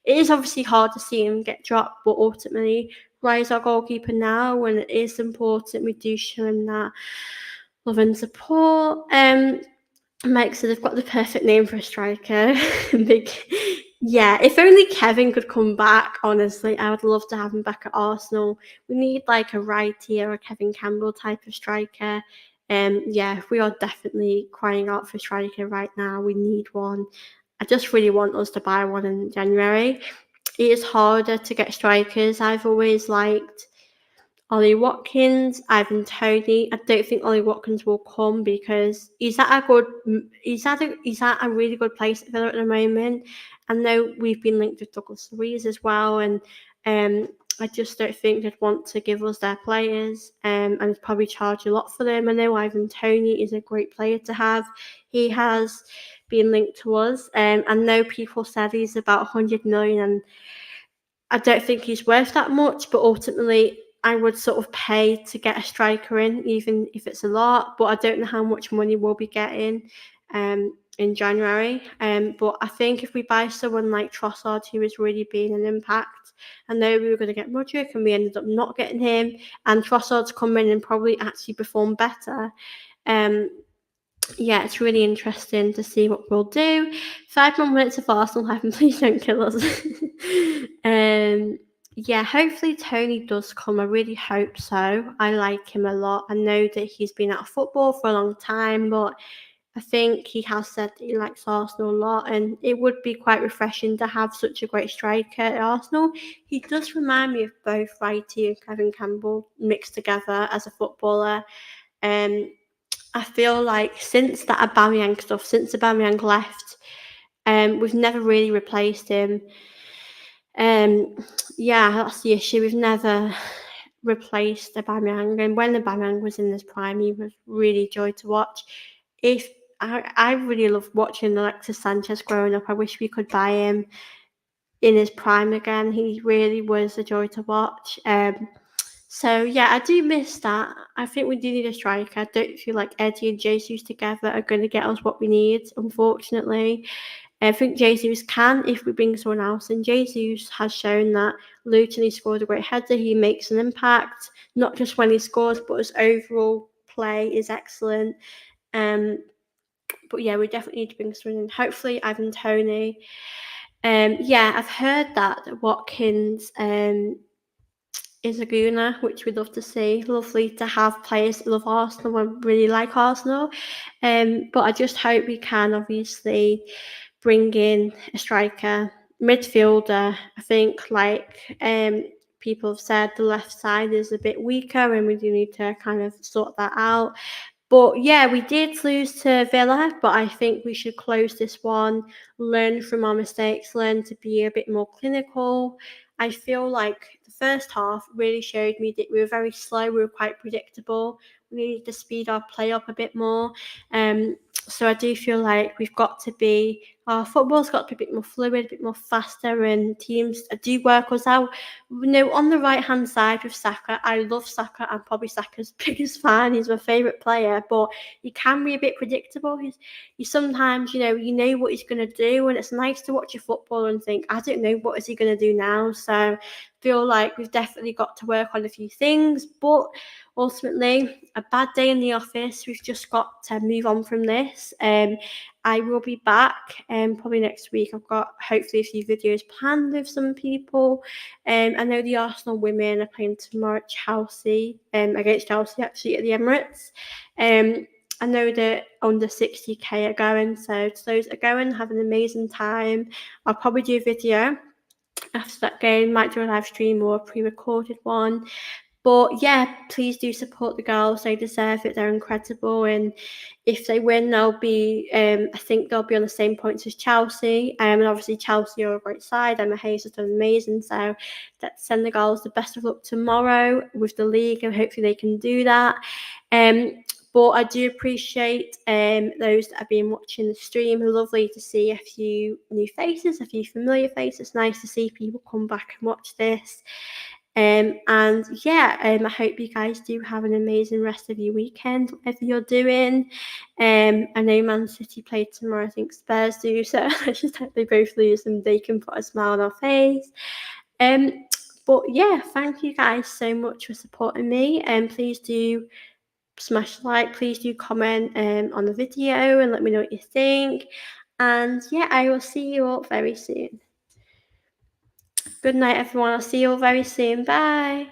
it is obviously hard to see him get dropped, but ultimately, Raya's our goalkeeper now, and it is important we do show him that love and support. Mike said they've got the perfect name for a striker. If only Kevin could come back, honestly, I would love to have him back at Arsenal. We need like a righty or a Kevin Campbell type of striker. We are definitely crying out for a striker right now. We need one. I just really want us to buy one in January. It is harder to get strikers. I've always liked Ollie Watkins, Ivan Toney. I don't think Ollie Watkins will come because he's at a really good place at Villa at the moment. I know we've been linked with Douglas Luiz as well, and I just don't think they'd want to give us their players, and probably charge a lot for them. I know Ivan Toney is a great player to have. He has been linked to us, and I know people said he's about 100 million, and I don't think he's worth that much, but ultimately I would sort of pay to get a striker in, even if it's a lot, but I don't know how much money we'll be getting in January. But I think if we buy someone like Trossard, who has really been an impact, I know we were going to get Mudryk and we ended up not getting him, and Trossard's come in and probably actually performed better. It's really interesting to see what we'll do. 5 more minutes of Arsenal heaven, please don't kill us. Hopefully Tony does come. I really hope so. I like him a lot. I know that he's been out of football for a long time, but I think he has said that he likes Arsenal a lot, and it would be quite refreshing to have such a great striker at Arsenal. He does remind me of both Righty and Kevin Campbell mixed together as a footballer. I feel like since that Aubameyang stuff, since Aubameyang left, we've never really replaced him. Um, yeah, that's the issue. We've never replaced Aubameyang, and when Aubameyang was in his prime, he was really joy to watch. If I really loved watching Alexis Sanchez growing up. I wish we could buy him in his prime again. He really was a joy to watch. So yeah, I do miss that. I think we do need a striker. I don't feel like Eddie and Jesus together are going to get us what we need, unfortunately. I think Jesus can if we bring someone else, and Jesus has shown that Luton, he scored a great header, he makes an impact, not just when he scores, but his overall play is excellent. Um, but yeah, we definitely need to bring someone in. Hopefully, Ivan Toney. Yeah, I've heard that Watkins is a gooner, which we'd love to see. Lovely to have players that love Arsenal and really like Arsenal. But I just hope we can obviously bring in a striker, midfielder. I think people have said the left side is a bit weaker and we do need to kind of sort that out. But yeah, we did lose to Villa, but I think we should close this one, learn from our mistakes, learn to be a bit more clinical. I feel like the first half really showed me that we were very slow, we were quite predictable. We needed to speed our play up a bit more. So I do feel like our football's got to be a bit more fluid, a bit more faster, and teams do work us out. On the right hand side with Saka, I love Saka. I'm probably Saka's biggest fan. He's my favourite player, but he can be a bit predictable. He sometimes, you know what he's going to do, and it's nice to watch a footballer and think, I don't know, what is he going to do now? So I feel like we've definitely got to work on a few things, but ultimately, a bad day in the office. We've just got to move on from this. I will be back probably next week. I've got hopefully a few videos planned with some people. I know the Arsenal women are playing tomorrow at Chelsea, against Chelsea actually at the Emirates. I know that under 60k are going, so to those that are going, have an amazing time. I'll probably do a video after that game, might do a live stream or a pre-recorded one. But yeah, please do support the girls. They deserve it. They're incredible. And if they win, I think they'll be on the same points as Chelsea. And obviously Chelsea are a great side. Emma Hayes has done amazing. So let's send the girls the best of luck tomorrow with the league, and hopefully they can do that. But I do appreciate those that have been watching the stream. Lovely to see a few new faces, a few familiar faces. Nice to see people come back and watch this. I hope you guys do have an amazing rest of your weekend, whatever you're doing. I know Man City play tomorrow. I think Spurs do, so I just hope they both lose and they can put a smile on our face. But yeah, thank you guys so much for supporting me, and please do smash the like, please do comment on the video and let me know what you think. And yeah, I will see you all very soon. Good night, everyone. I'll see you all very soon. Bye.